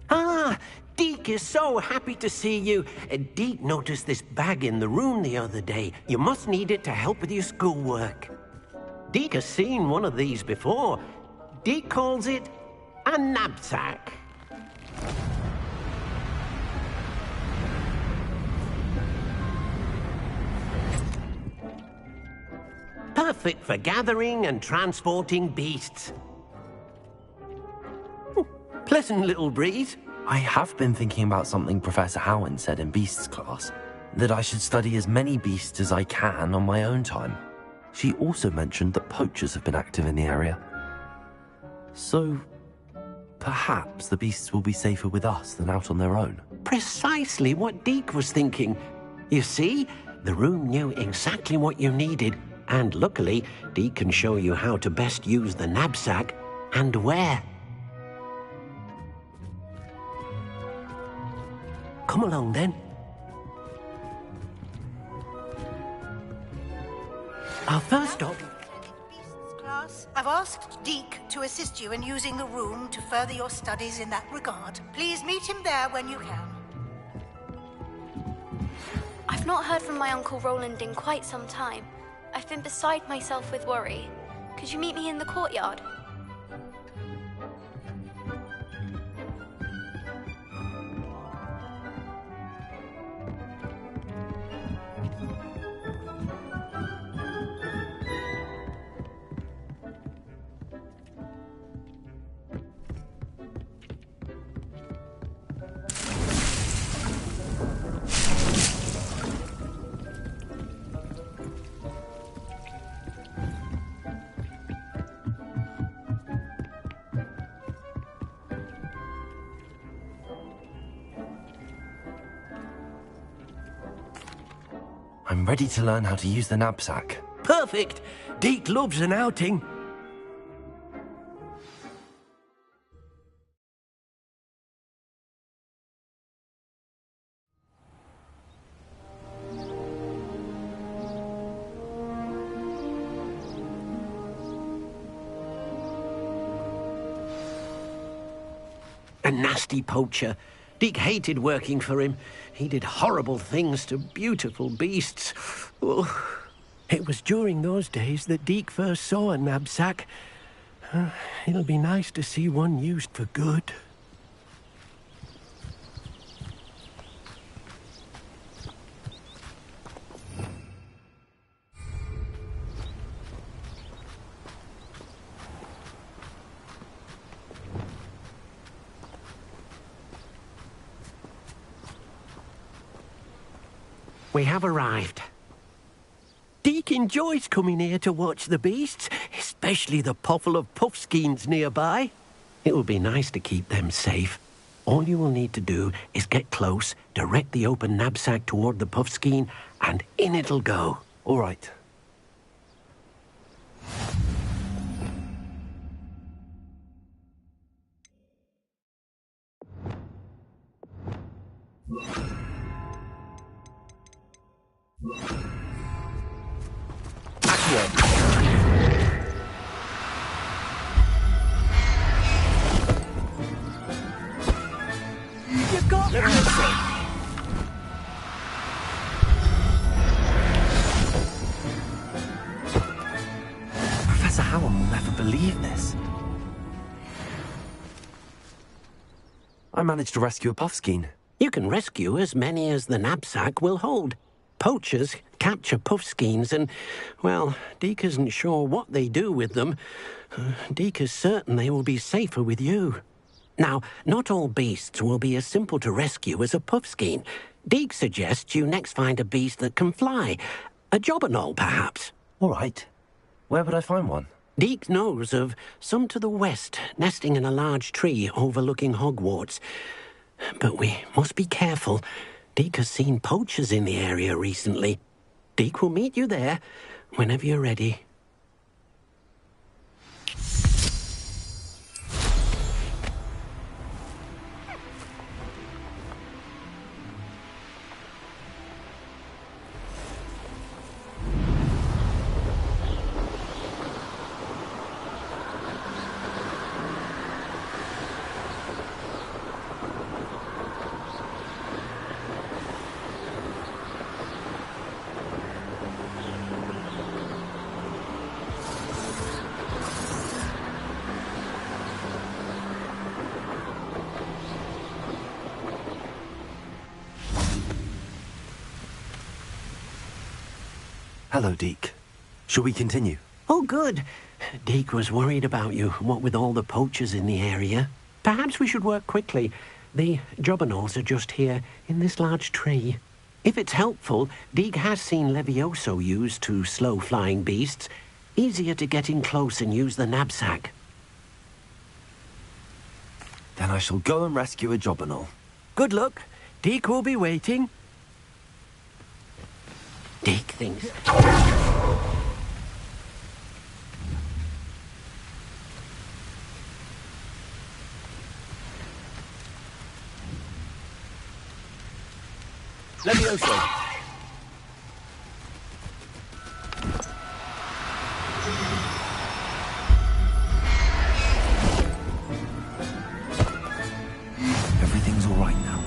Speaker 17: Ah, Deek is so happy to see you. Deek noticed this bag in the room the other day. You must need it to help with your schoolwork. Deek has seen one of these before. Deek calls it a knapsack. Perfect for gathering and transporting beasts. Pleasant little breeze.
Speaker 1: I have been thinking about something Professor Howin said in Beasts class, that I should study as many beasts as I can on my own time. She also mentioned that poachers have been active in the area. So, perhaps the beasts will be safer with us than out on their own.
Speaker 17: Precisely what Deek was thinking. You see, the room knew exactly what you needed, and luckily, Deek can show you how to best use the knapsack and where. Come along, then. Our first stop...
Speaker 20: Class, I've asked Deek to assist you in using the room to further your studies in that regard. Please meet him there when you can.
Speaker 21: I've not heard from my Uncle Roland in quite some time. I've been beside myself with worry. Could you meet me in the courtyard?
Speaker 1: I'm ready to learn how to use the knapsack.
Speaker 17: Perfect! Deek loves an outing. A nasty poacher. Deek hated working for him. He did horrible things to beautiful beasts. Oh, it was during those days that Deek first saw a knapsack. It'll be nice to see one used for good. We have arrived. Deek enjoys coming here to watch the beasts, especially the poffle of puffskeins nearby. It will be nice to keep them safe. All you will need to do is get close, direct the open knapsack toward the puffskein, and in it'll go.
Speaker 1: All right.
Speaker 17: You got this!
Speaker 1: Professor Howin will never believe this. I managed to rescue a puffskein.
Speaker 17: You can rescue as many as the knapsack will hold. Poachers capture puffskeins and, well, Deek isn't sure what they do with them. Deek is certain they will be safer with you. Now, not all beasts will be as simple to rescue as a puffskein. Deek suggests you next find a beast that can fly. A Jobberknoll, perhaps?
Speaker 1: All right. Where would I find one?
Speaker 17: Deek knows of some to the west, nesting in a large tree overlooking Hogwarts. But we must be careful. Deek has seen poachers in the area recently. Deek will meet you there whenever you're ready.
Speaker 1: Hello, Deek. Shall we continue?
Speaker 17: Oh, good. Deek was worried about you, what with all the poachers in the area. Perhaps we should work quickly. The Jobberknolls are just here, in this large tree. If it's helpful, Deek has seen Levioso used to slow flying beasts. Easier to get in close and use the knapsack.
Speaker 1: Then I shall go and rescue a Jobberknoll.
Speaker 17: Good luck. Deek will be waiting. Deek thinks...
Speaker 1: Levioso! Everything's all right now.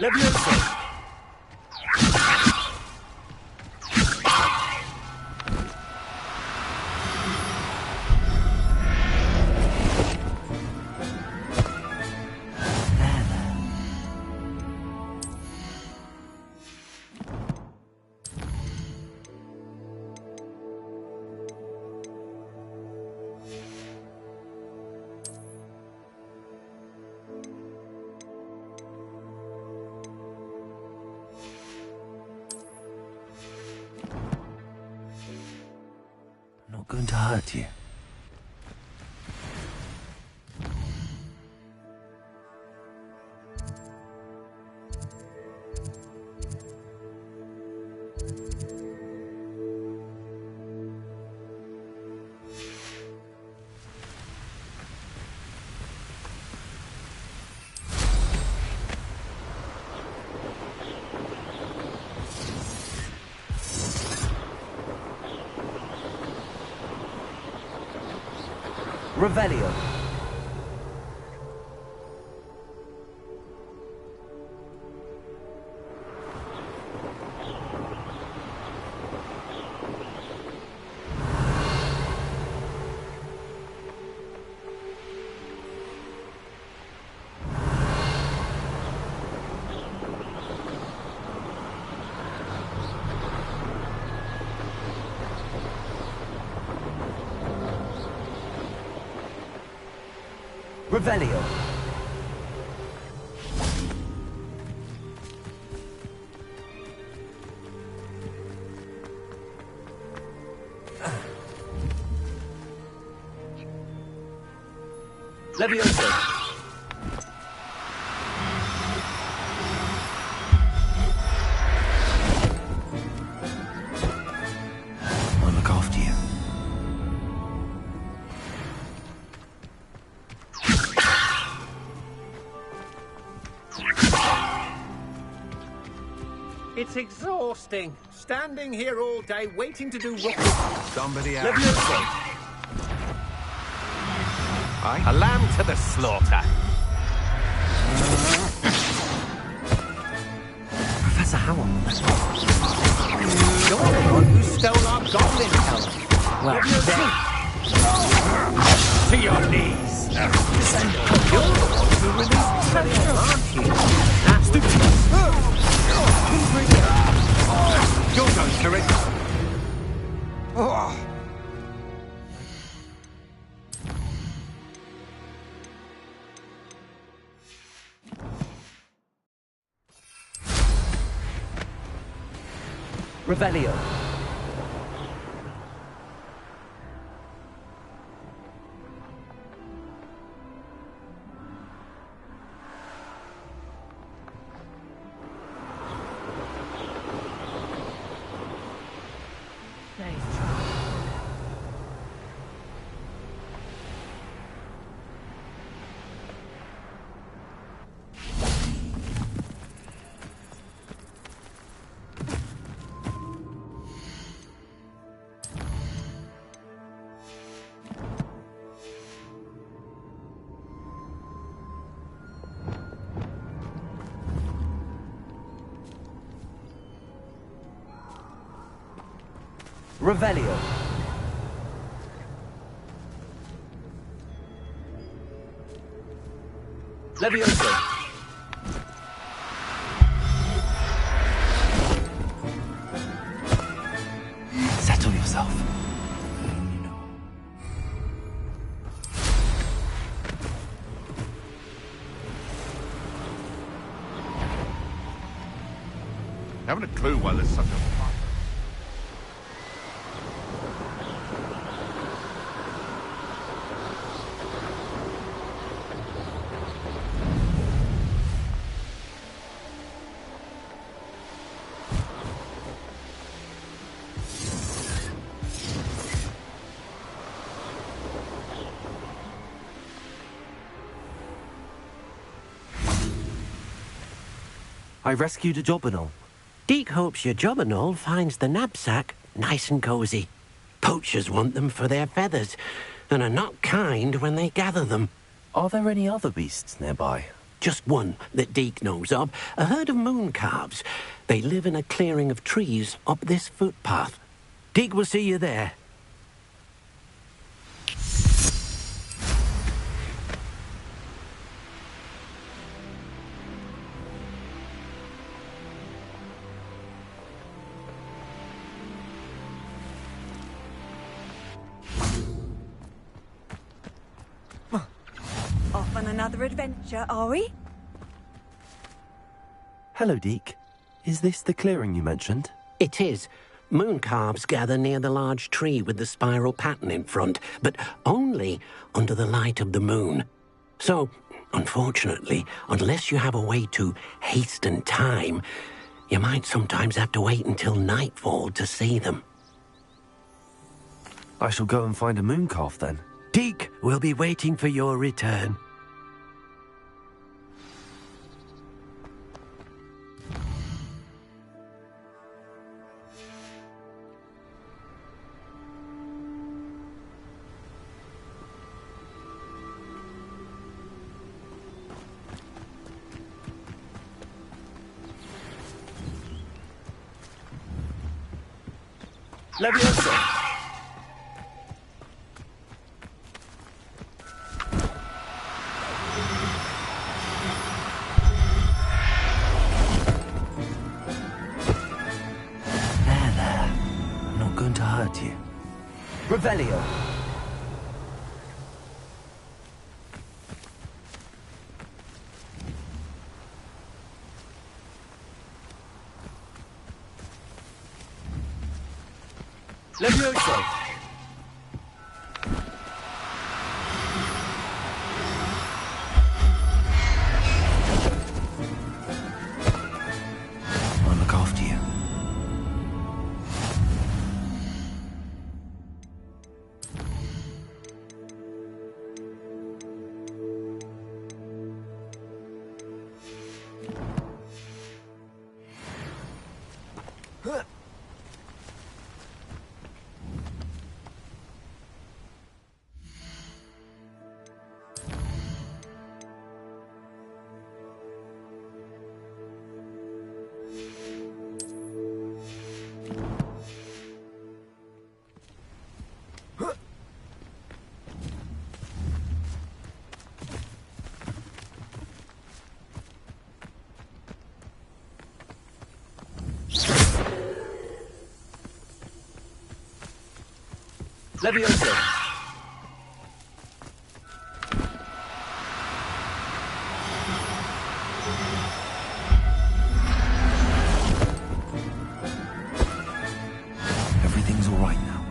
Speaker 1: Levioso! Not going to hurt you. Revelio. Revelio. Levioso.
Speaker 18: It's exhausting. Standing here all day waiting to do
Speaker 10: Somebody out.
Speaker 18: Levioso.
Speaker 10: A lamb to the slaughter.
Speaker 2: Professor Howell.
Speaker 18: You're the one who stole our goblin helmet.
Speaker 2: Well,
Speaker 18: to your knees. You're the one who released Treasure, aren't you? That's the You're going to it.
Speaker 2: Revelio. Revelio. Levioso.
Speaker 1: Settle yourself.
Speaker 9: Haven't a clue why there's such a fuss.
Speaker 1: I rescued a Jobberknoll.
Speaker 17: Deek hopes your Jobberknoll finds the knapsack nice and cosy. Poachers want them for their feathers, and are not kind when they gather them.
Speaker 1: Are there any other beasts nearby?
Speaker 17: Just one that Deek knows of, a herd of moon calves. They live in a clearing of trees up this footpath. Deek will see you there.
Speaker 8: Off on another adventure, are we?
Speaker 1: Hello, Deek. Is this the clearing you mentioned?
Speaker 17: It is. Moon calves gather near the large tree with the spiral pattern in front, but only under the light of the moon. So, unfortunately, unless you have a way to hasten time, you might sometimes have to wait until nightfall to see them.
Speaker 1: I shall go and find a moon calf then.
Speaker 17: Deek will be waiting for your return.
Speaker 2: Levioso.
Speaker 1: There. I'm not going to hurt you.
Speaker 2: Revelio. Levioso.
Speaker 1: I'll look after you.
Speaker 2: Levioso.
Speaker 1: Everything's all right now.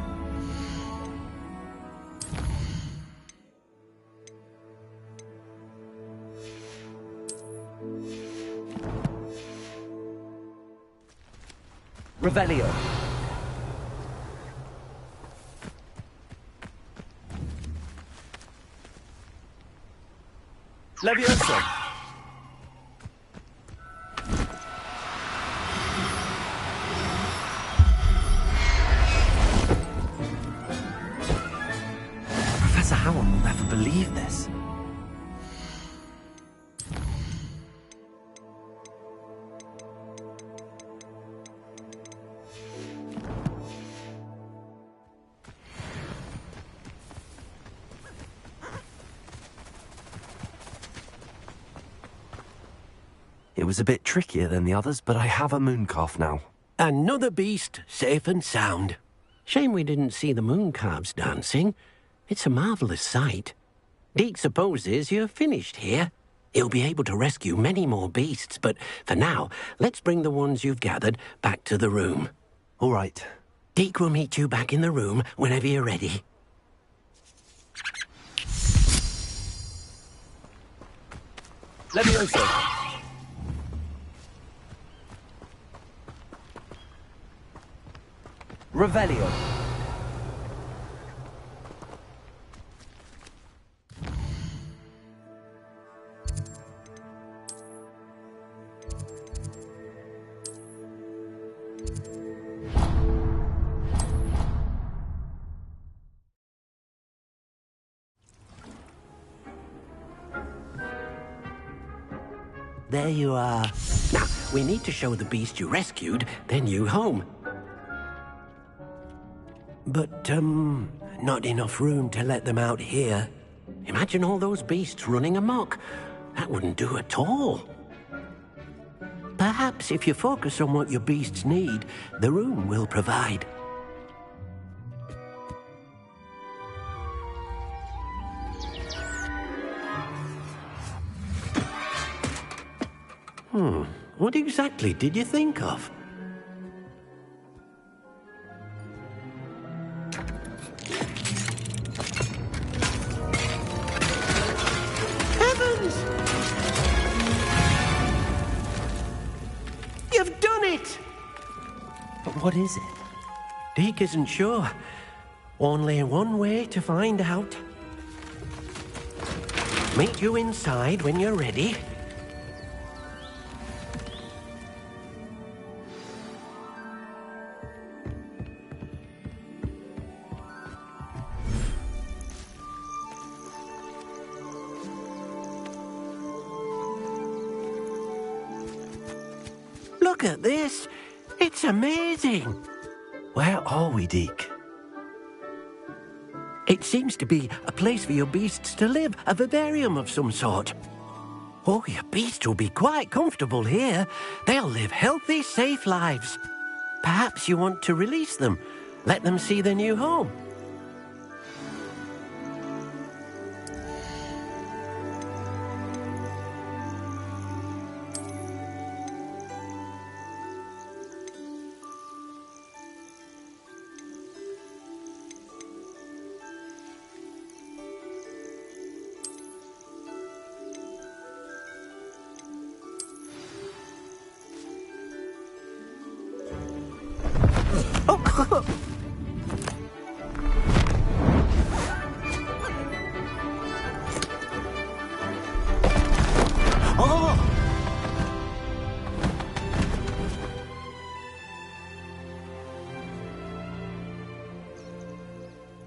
Speaker 2: Revelio. Levioso.
Speaker 1: Professor Howard will never believe this. It was a bit trickier than the others, but I have a mooncalf now.
Speaker 17: Another beast, safe and sound. Shame we didn't see the mooncalves dancing. It's a marvellous sight. Deke supposes you're finished here. He'll be able to rescue many more beasts, but for now, let's bring the ones you've gathered back to the room.
Speaker 1: All right.
Speaker 17: Deke will meet you back in the room whenever you're ready.
Speaker 2: Levioso. Revelio.
Speaker 17: There you are. Now, we need to show the beast you rescued their new home. But, not enough room to let them out here. Imagine all those beasts running amok. That wouldn't do at all. Perhaps if you focus on what your beasts need, the room will provide. What exactly did you think of? Heavens! You've done it!
Speaker 1: But what is it?
Speaker 17: Deke isn't sure. Only one way to find out. Meet you inside when you're ready. Look at this. It's amazing.
Speaker 1: Where are we, Deke?
Speaker 17: It seems to be a place for your beasts to live, a vivarium of some sort. Oh, your beasts will be quite comfortable here. They'll live healthy, safe lives. Perhaps you want to release them, let them see their new home.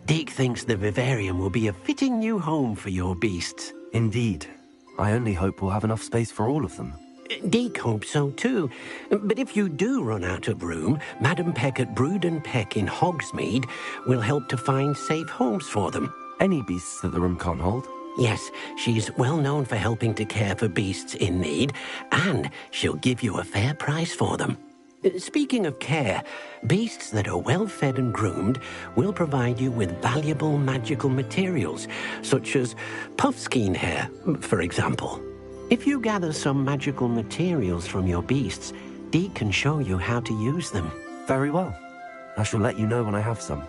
Speaker 17: Deke thinks the vivarium will be a fitting new home for your beasts.
Speaker 1: Indeed. I only hope we'll have enough space for all of them.
Speaker 17: Deke hopes so too. But if you do run out of room, Madam Peck at Brood and Peck in Hogsmeade will help to find safe homes for them.
Speaker 1: Any beasts that the room can't hold?
Speaker 17: Yes, she's well known for helping to care for beasts in need, and she'll give you a fair price for them. Speaking of care, beasts that are well fed and groomed will provide you with valuable magical materials, such as puffskein hair, for example. If you gather some magical materials from your beasts, Deek can show you how to use them.
Speaker 1: Very well. I shall let you know when I have some.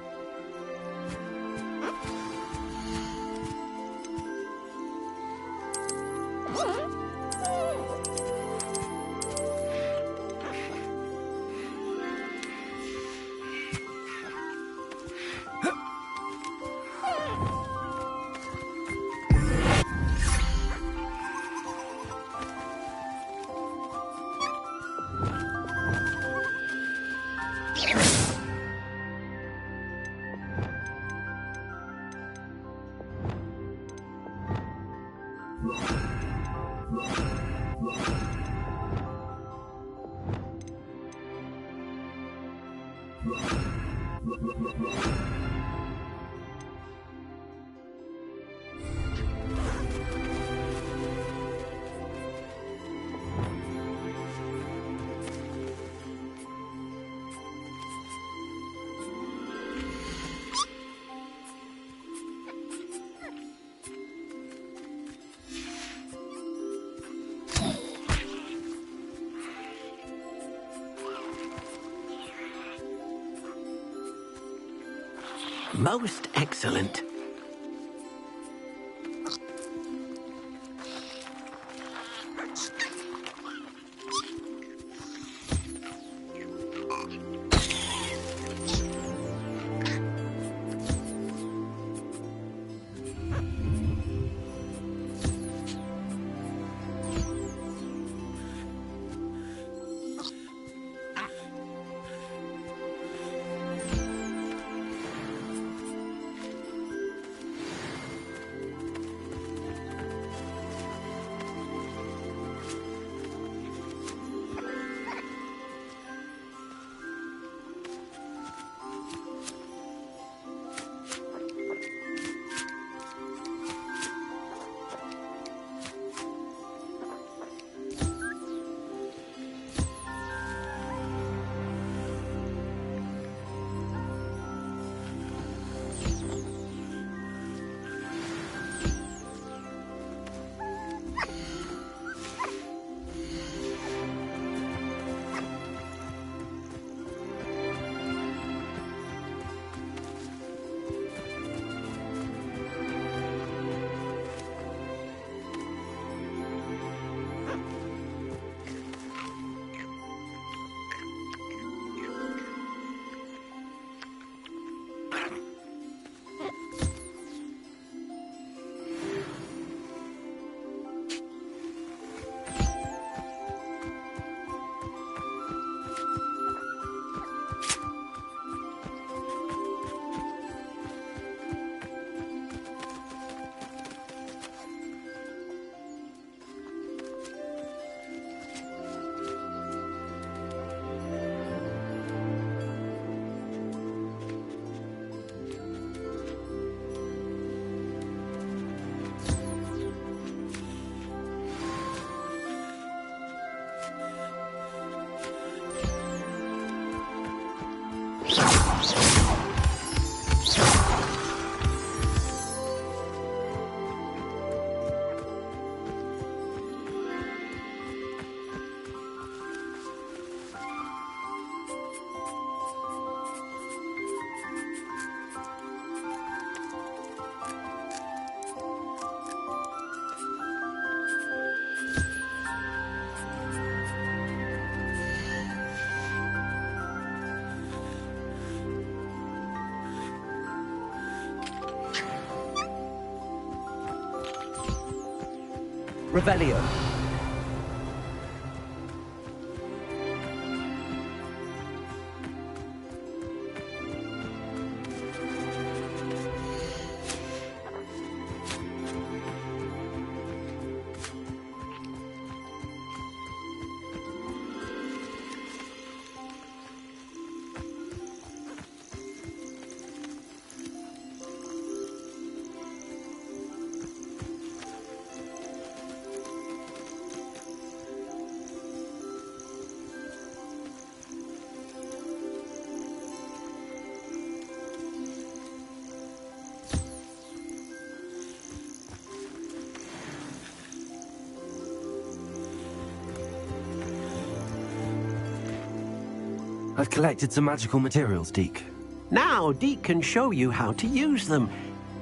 Speaker 17: Most excellent.
Speaker 2: Revelio.
Speaker 1: I've collected some magical materials, Deke.
Speaker 17: Now, Deke can show you how to use them.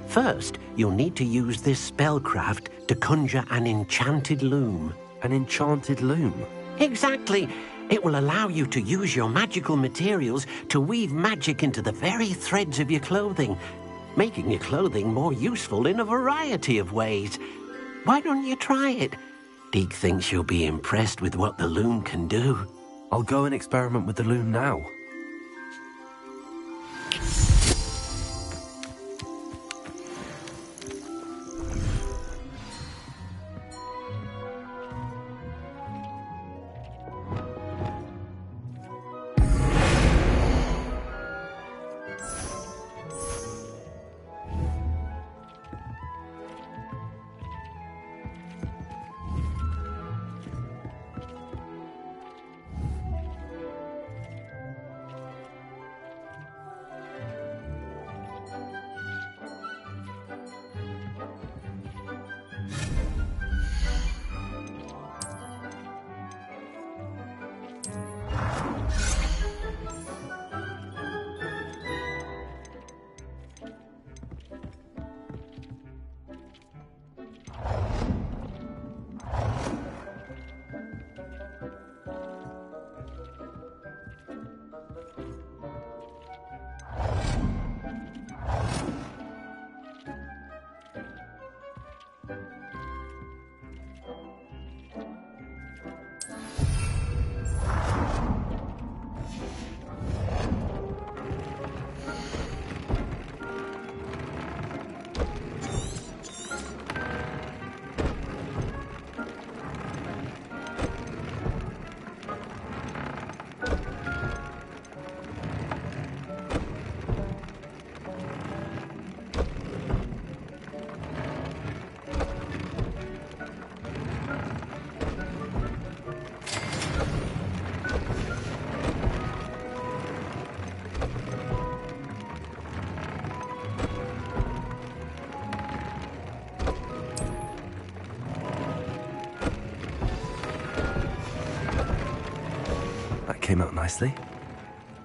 Speaker 17: First, you'll need to use this spellcraft to conjure an enchanted loom.
Speaker 1: An enchanted loom?
Speaker 17: Exactly. It will allow you to use your magical materials to weave magic into the very threads of your clothing, making your clothing more useful in a variety of ways. Why don't you try it? Deke thinks you'll be impressed with what the loom can do.
Speaker 1: I'll go and experiment with the loom now. Came out nicely.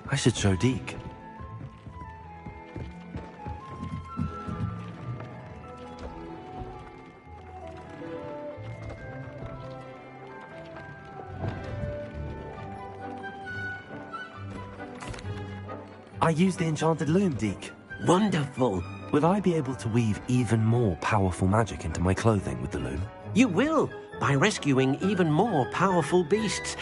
Speaker 1: I should show Deke. I used the enchanted loom, Deke.
Speaker 17: Wonderful.
Speaker 1: Will I be able to weave even more powerful magic into my clothing with the loom?
Speaker 17: You will, by rescuing even more powerful beasts.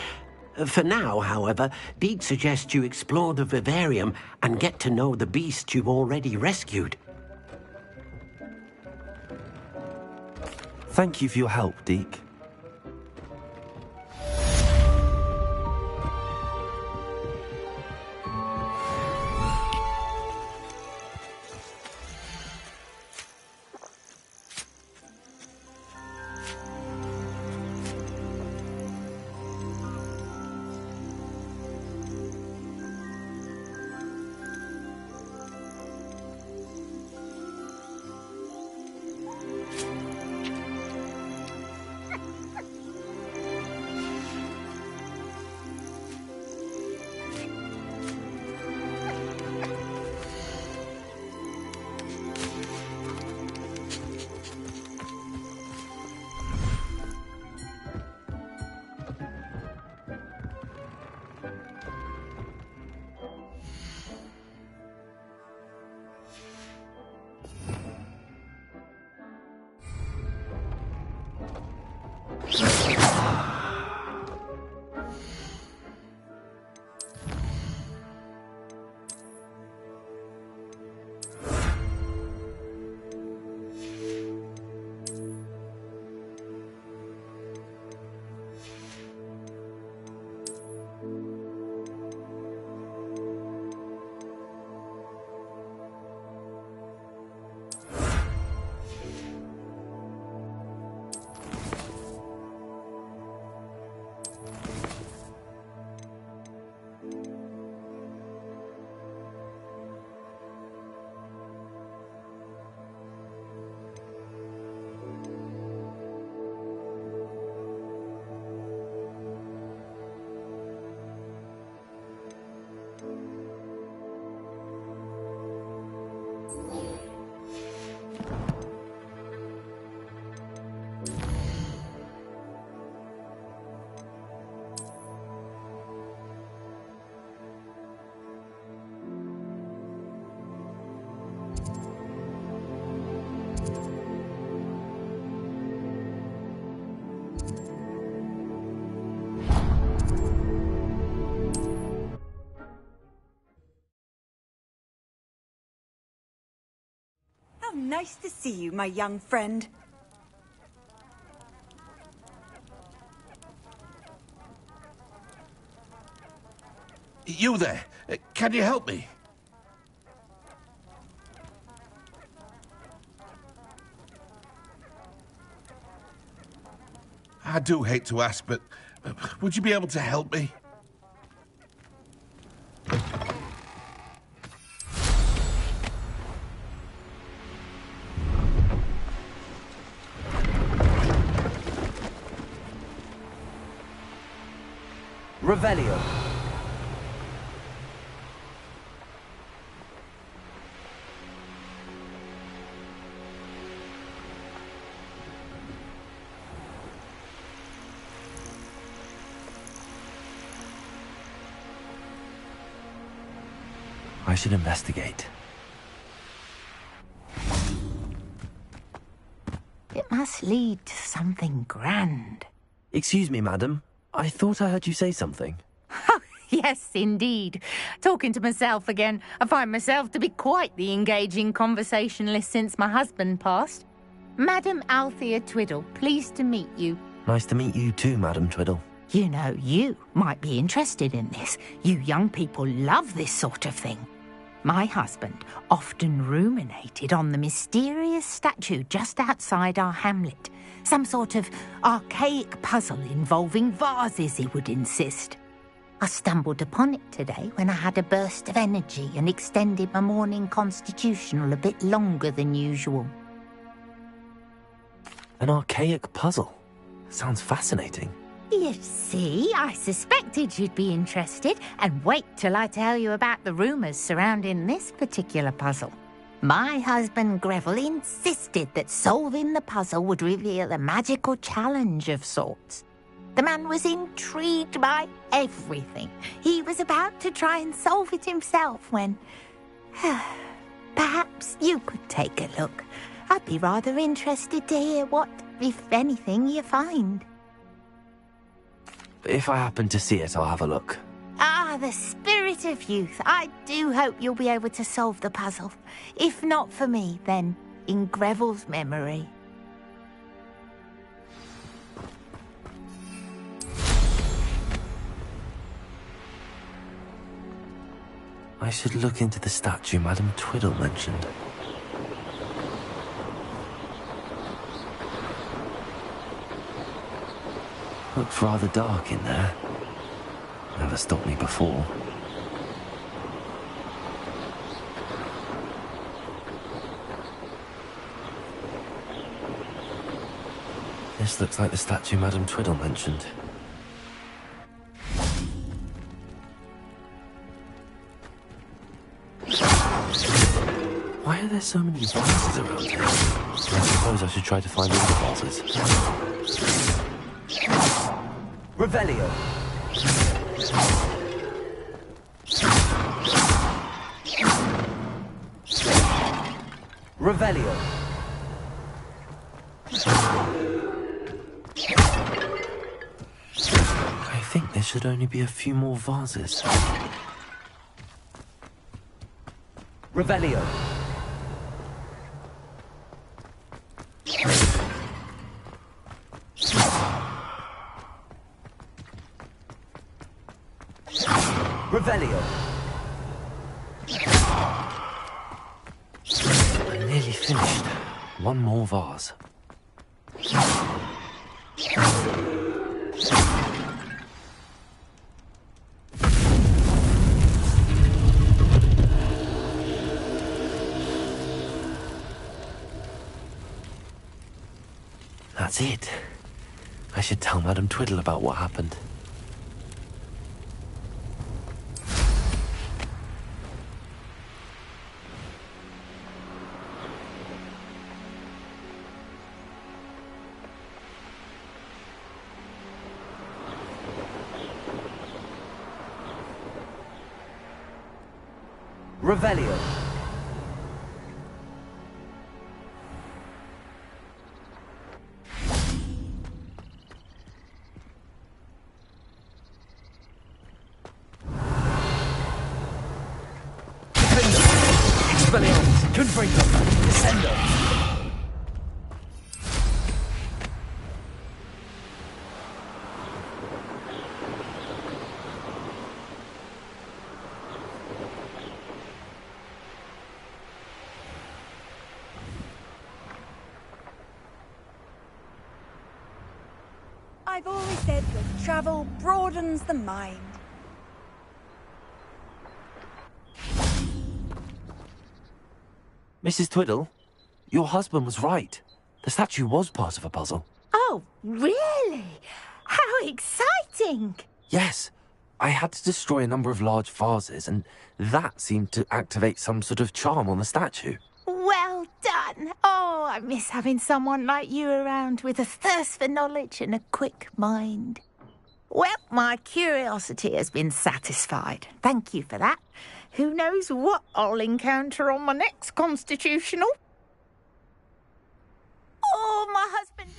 Speaker 17: For now, however, Deke suggests you explore the vivarium and get to know the beasts you've already rescued.
Speaker 1: Thank you for your help, Deke.
Speaker 8: Nice to see you, my young friend.
Speaker 9: You there? Can you help me? I do hate to ask, but would you be able to help me?
Speaker 2: Revelio.
Speaker 1: I should investigate.
Speaker 4: It must lead to something grand.
Speaker 1: Excuse me, madam. I thought I heard you say something.
Speaker 4: Yes, indeed. Talking to myself again. I find myself to be quite the engaging conversationalist since my husband passed. Madam Althea Twiddle, pleased to meet you.
Speaker 1: Nice to meet you too, Madam Twiddle.
Speaker 4: You know, you might be interested in this. You young people love this sort of thing. My husband often ruminated on the mysterious statue just outside our hamlet. Some sort of archaic puzzle involving vases, he would insist. I stumbled upon it today when I had a burst of energy and extended my morning constitutional a bit longer than usual.
Speaker 1: An archaic puzzle. Sounds fascinating.
Speaker 4: You see, I suspected you'd be interested, and wait till I tell you about the rumours surrounding this particular puzzle. My husband Greville insisted that solving the puzzle would reveal a magical challenge of sorts. The man was intrigued by everything. He was about to try and solve it himself when... Perhaps you could take a look. I'd be rather interested to hear what, if anything, you find.
Speaker 1: If I happen to see it, I'll have a look.
Speaker 4: Ah, the spirit of youth. I do hope you'll be able to solve the puzzle. If not for me, then in Greville's memory.
Speaker 1: I should look into the statue Madam Twiddle mentioned. Looks rather dark in there. Never stopped me before. This looks like the statue Madam Twiddle mentioned. Why are there so many vases around here? I suppose I should try to find all the vases.
Speaker 2: Revelio. Revelio.
Speaker 1: I think there should only be a few more vases.
Speaker 2: Revelio. Revelio.
Speaker 1: I'm nearly finished. One more vase. That's it. I should tell Madam Twiddle about what happened.
Speaker 2: Revelio.
Speaker 6: Expelliarmus, Confringo,
Speaker 8: I've always said that travel broadens the mind.
Speaker 1: Mrs. Twiddle, your husband was right. The statue was part of a puzzle.
Speaker 4: Oh, really? How exciting!
Speaker 1: Yes, I had to destroy a number of large vases, and that seemed to activate some sort of charm on the statue.
Speaker 4: Well done. Oh, I miss having someone like you around with a thirst for knowledge and a quick mind. Well, my curiosity has been satisfied. Thank you for that. Who knows what I'll encounter on my next constitutional? Oh, my husband...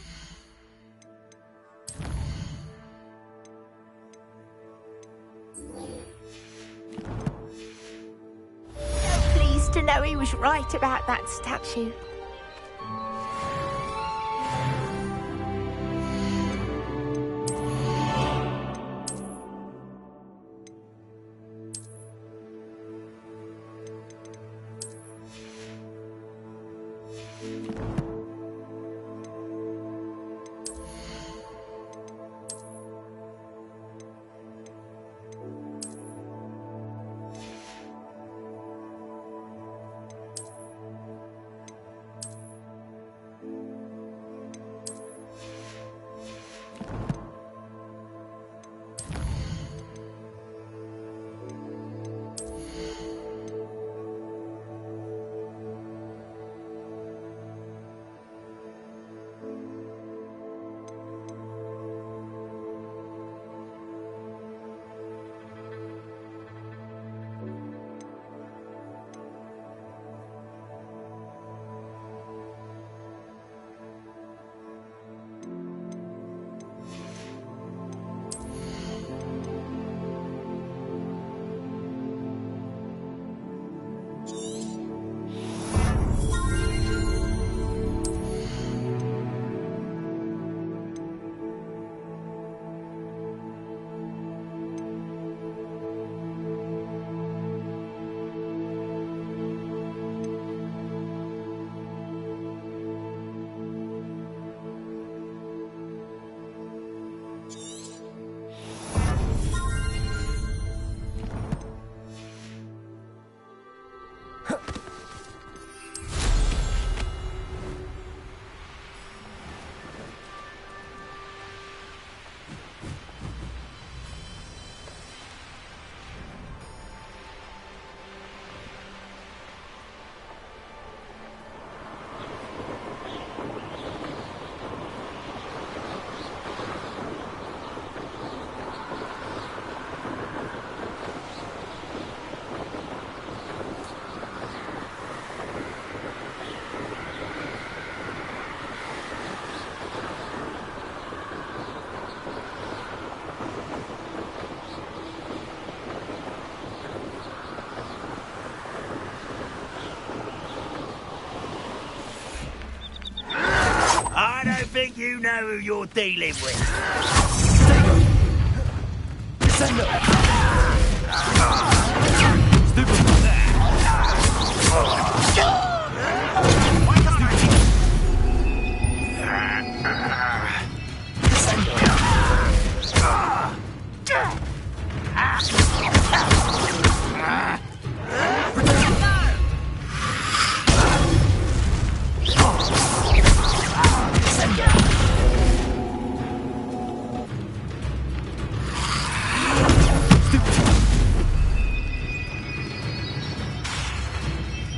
Speaker 4: So pleased to know he was right about that statue.
Speaker 11: I don't think you know who you're dealing with.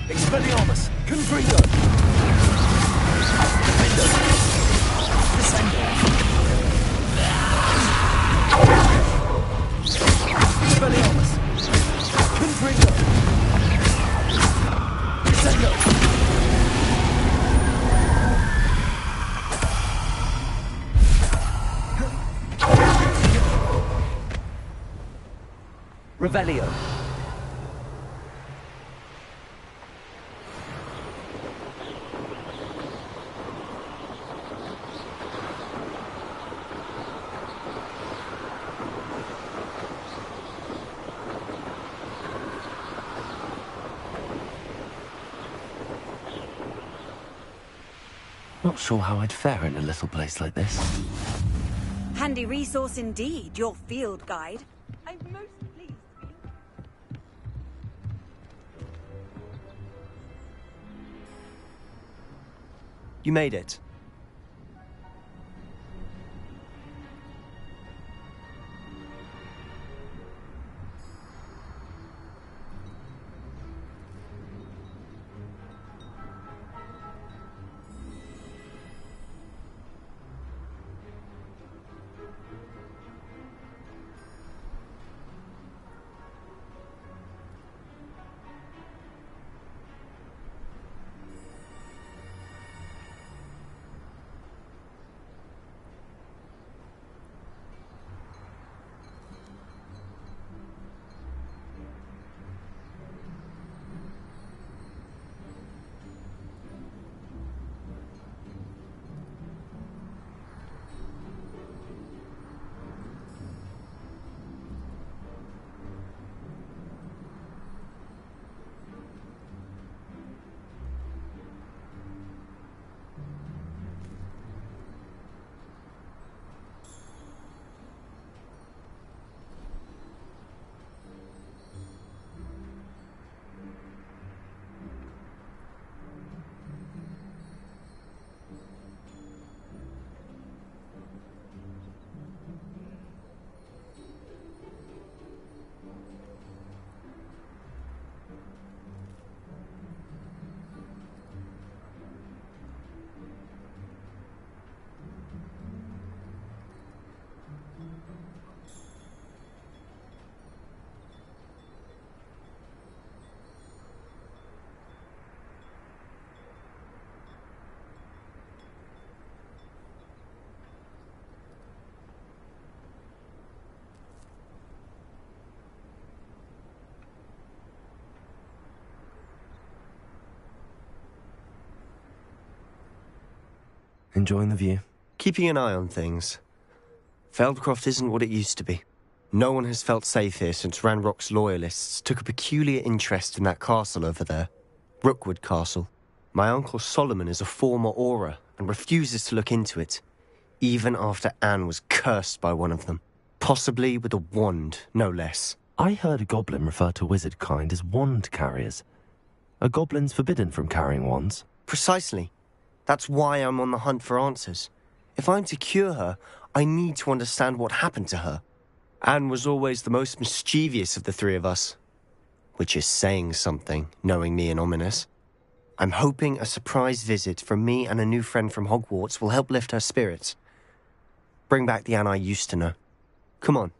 Speaker 2: Expelliarmus, Confringo! Defender! Descendo! Expelliarmus, Confringo! Descendo! Revelio.
Speaker 1: Not sure how I'd fare in a little place like this.
Speaker 8: Handy resource indeed, your field guide. I'm most pleased.
Speaker 19: You made it.
Speaker 1: Enjoying the view?
Speaker 19: Keeping an eye on things. Feldcroft isn't what it used to be. No one has felt safe here since Ranrock's loyalists took a peculiar interest in that castle over there. Rookwood Castle. My uncle Solomon is a former Auror and refuses to look into it, even after Anne was cursed by one of them. Possibly with a wand, no less.
Speaker 1: I heard a goblin refer to wizard kind as wand carriers. Are goblins forbidden from carrying wands?
Speaker 19: Precisely. That's why I'm on the hunt for answers. If I'm to cure her, I need to understand what happened to her. Anne was always the most mischievous of the three of us. Which is saying something, knowing me and Ominis. I'm hoping a surprise visit from me and a new friend from Hogwarts will help lift her spirits. Bring back the Anne I used to know. Come on,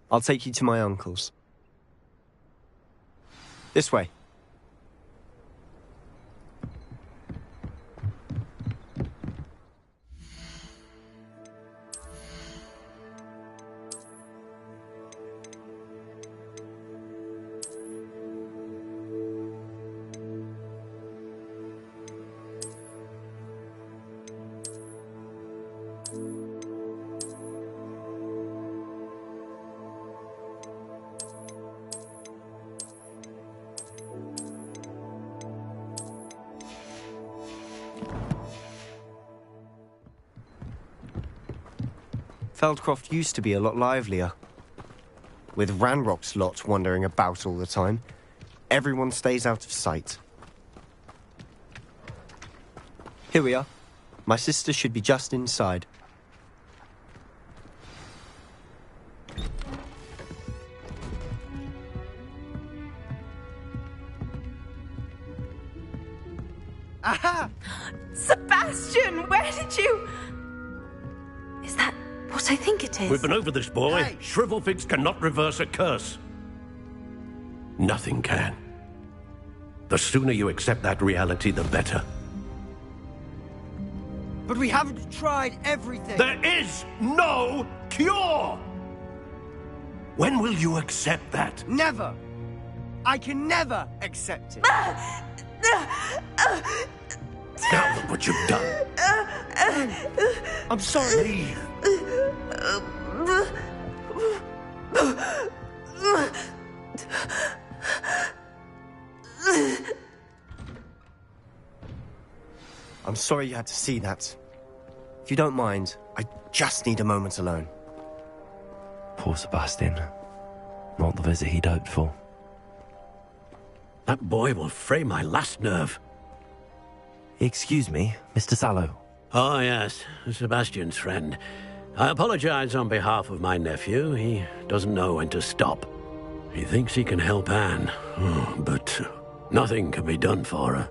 Speaker 19: I'll take you to my uncle's. This way. Feldcroft used to be a lot livelier. With Ranrock's lot wandering about all the time, everyone stays out of sight. Here we are. My sister should be just inside.
Speaker 3: Aha! Sebastian, where did you... Is that what I think it is?
Speaker 17: We've been over this, boy.
Speaker 3: Hey.
Speaker 17: Shrivelfigs cannot reverse a curse. Nothing can. The sooner you accept that reality, the better.
Speaker 6: But we haven't tried everything.
Speaker 17: There is no cure! When will you accept that?
Speaker 6: Never. I can never accept it.
Speaker 17: Now look what you've done.
Speaker 6: I'm sorry.
Speaker 17: Leave.
Speaker 19: I'm sorry you had to see that. If you don't mind, I just need a moment alone.
Speaker 1: Poor Sebastian. Not the visit he'd hoped for.
Speaker 17: That boy will fray my last nerve.
Speaker 1: Excuse me, Mr. Sallow.
Speaker 17: Oh, yes, Sebastian's friend. I apologize on behalf of my nephew. He doesn't know when to stop. He thinks he can help Anne, but nothing can be done for her.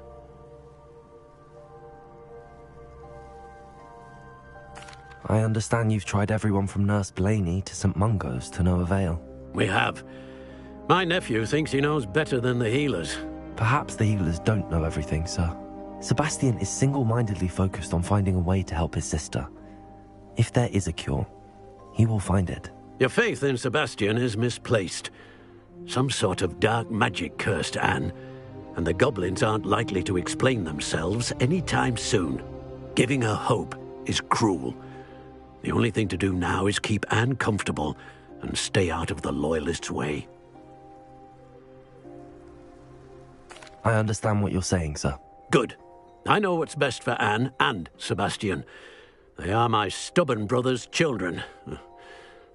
Speaker 1: I understand you've tried everyone from Nurse Blaney to St. Mungo's to no avail.
Speaker 17: We have. My nephew thinks he knows better than the healers.
Speaker 1: Perhaps the healers don't know everything, sir. Sebastian is single-mindedly focused on finding a way to help his sister. If there is a cure, he will find it.
Speaker 17: Your faith in Sebastian is misplaced. Some sort of dark magic cursed Anne, and the goblins aren't likely to explain themselves anytime soon. Giving her hope is cruel. The only thing to do now is keep Anne comfortable and stay out of the Loyalists' way.
Speaker 1: I understand what you're saying, sir.
Speaker 17: Good. I know what's best for Anne and Sebastian. They are my stubborn brother's children.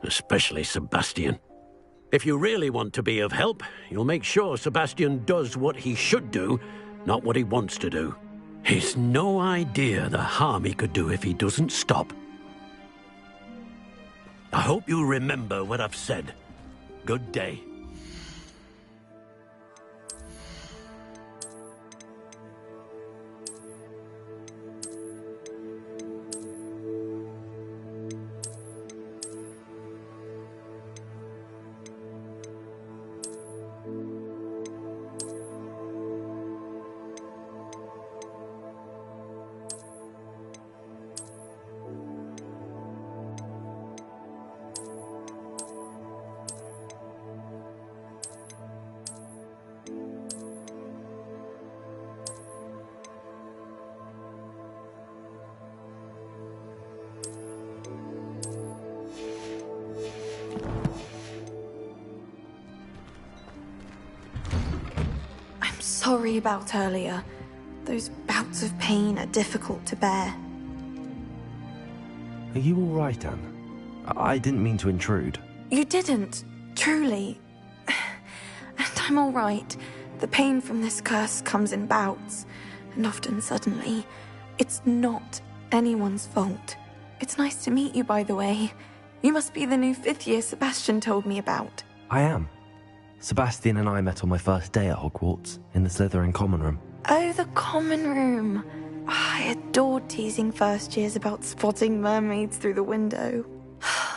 Speaker 17: Especially Sebastian. If you really want to be of help, you'll make sure Sebastian does what he should do, not what he wants to do. He's no idea the harm he could do if he doesn't stop. I hope you remember what I've said. Good day.
Speaker 3: Sorry about earlier. Those bouts of pain are difficult to bear.
Speaker 1: Are you all right, Anne? I didn't mean to intrude.
Speaker 3: You didn't, truly. And I'm all right. The pain from this curse comes in bouts, and often suddenly. It's not anyone's fault. It's nice to meet you, by the way. You must be the new 5th year Sebastian told me about.
Speaker 1: I am. Sebastian and I met on my first day at Hogwarts, in the Slytherin common room.
Speaker 3: Oh, the common room. I adored teasing first years about spotting mermaids through the window.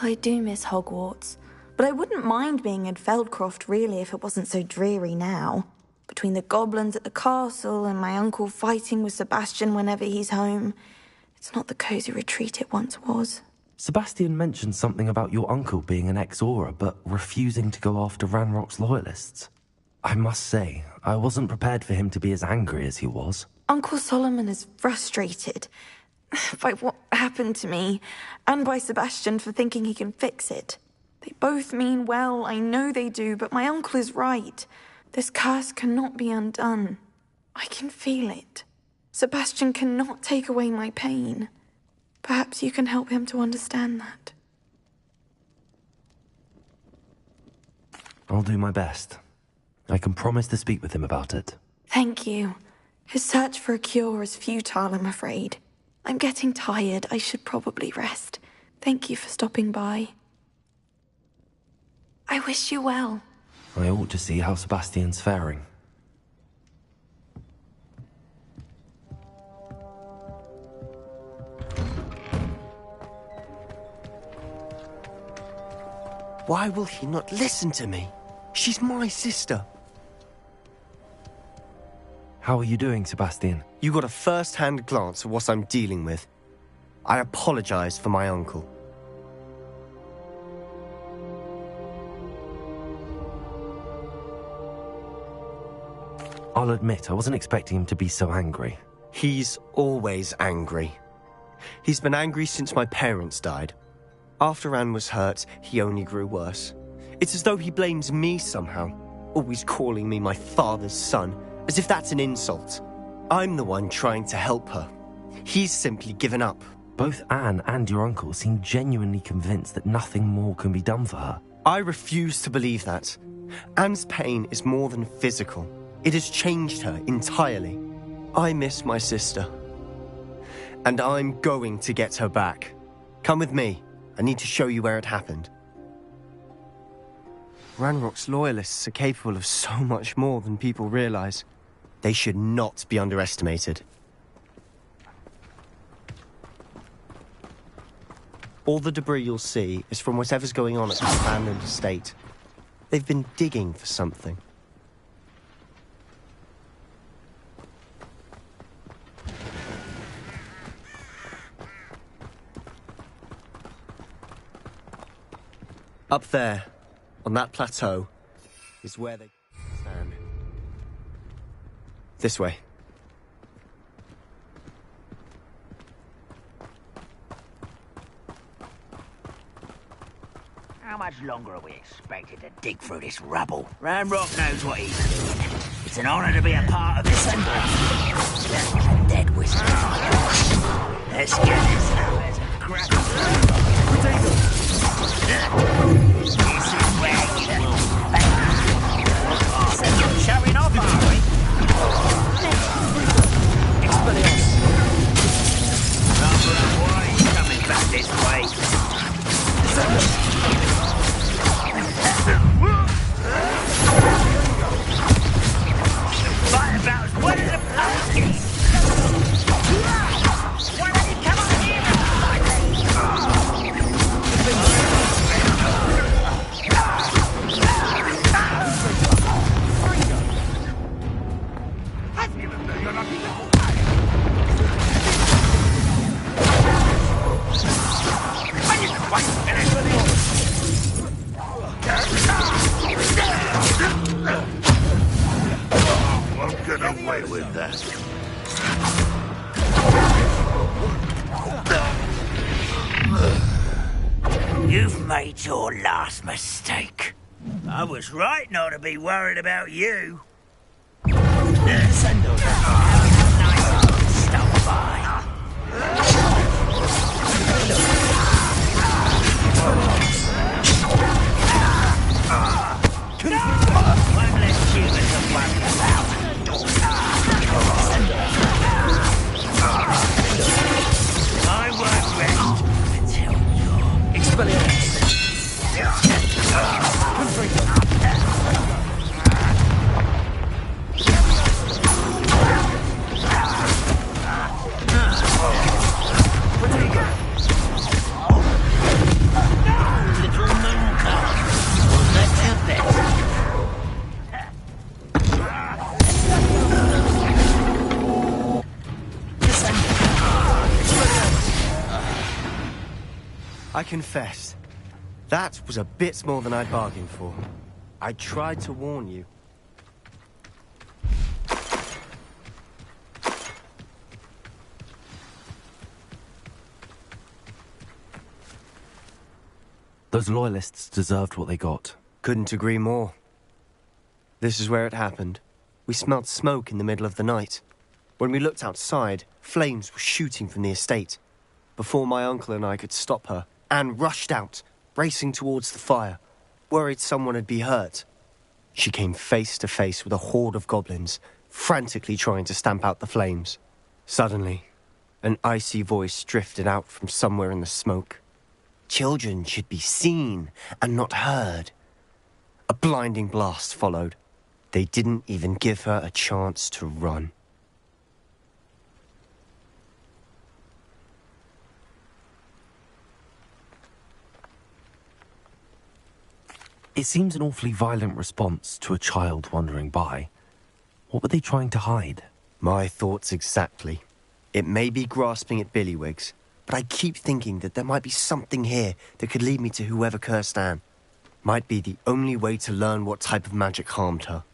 Speaker 3: I do miss Hogwarts, but I wouldn't mind being in Feldcroft really if it wasn't so dreary now. Between the goblins at the castle and my uncle fighting with Sebastian whenever he's home, it's not the cosy retreat it once was.
Speaker 1: Sebastian mentioned something about your uncle being an ex-Auror, but refusing to go after Ranrock's Loyalists. I must say, I wasn't prepared for him to be as angry as he was.
Speaker 3: Uncle Solomon is frustrated by what happened to me, and by Sebastian for thinking he can fix it. They both mean well, I know they do, but my uncle is right. This curse cannot be undone. I can feel it. Sebastian cannot take away my pain. Perhaps you can help him to understand that.
Speaker 1: I'll do my best. I can promise to speak with him about it.
Speaker 3: Thank you. His search for a cure is futile, I'm afraid. I'm getting tired. I should probably rest. Thank you for stopping by. I wish you well.
Speaker 1: I ought to see how Sebastian's faring.
Speaker 19: Why will he not listen to me? She's my sister.
Speaker 1: How are you doing, Sebastian?
Speaker 19: You got a first-hand glance at what I'm dealing with. I apologize for my uncle.
Speaker 1: I'll admit, I wasn't expecting him to be so angry.
Speaker 19: He's always angry. He's been angry since my parents died. After Anne was hurt, he only grew worse. It's as though he blames me somehow, always calling me my father's son, as if that's an insult. I'm the one trying to help her. He's simply given up.
Speaker 1: Both Anne and your uncle seem genuinely convinced that nothing more can be done for her.
Speaker 19: I refuse to believe that. Anne's pain is more than physical. It has changed her entirely. I miss my sister. And I'm going to get her back. Come with me. I need to show you where it happened. Ranrock's loyalists are capable of so much more than people realize. They should not be underestimated. All the debris you'll see is from whatever's going on at this abandoned estate. They've been digging for something. Up there, on that plateau, is where they stand. This way.
Speaker 11: How much longer are we expected to dig through this rubble? Ranrock knows what he's doing. It's an honor to be a part of this assembly. A dead whisper. Let's get this hammers and crack This is where you will so you're showing off, are we? Number one coming back this way. Fight about as well as a plastic. Why don't you come on here?
Speaker 18: Won't get away with that.
Speaker 11: You've made your last mistake. I was right not to be worried about you. Send over. Stop by. One less human to worry about. I won't rest until you're
Speaker 2: Expelliarmus.
Speaker 11: Little mooncalf. Was that your best?
Speaker 19: I confess, that was a bit more than I bargained for. I tried to warn you.
Speaker 1: Those loyalists deserved what they got.
Speaker 19: Couldn't agree more. This is where it happened. We smelled smoke in the middle of the night. When we looked outside, flames were shooting from the estate. Before my uncle and I could stop her, Anne rushed out, racing towards the fire, worried someone had been hurt. She came face to face with a horde of goblins, frantically trying to stamp out the flames. Suddenly, an icy voice drifted out from somewhere in the smoke. Children should be seen and not heard. A blinding blast followed. They didn't even give her a chance to run.
Speaker 1: It seems an awfully violent response to a child wandering by. What were they trying to hide?
Speaker 19: My thoughts exactly. It may be grasping at Billywigs, but I keep thinking that there might be something here that could lead me to whoever cursed Anne. Might be the only way to learn what type of magic harmed her,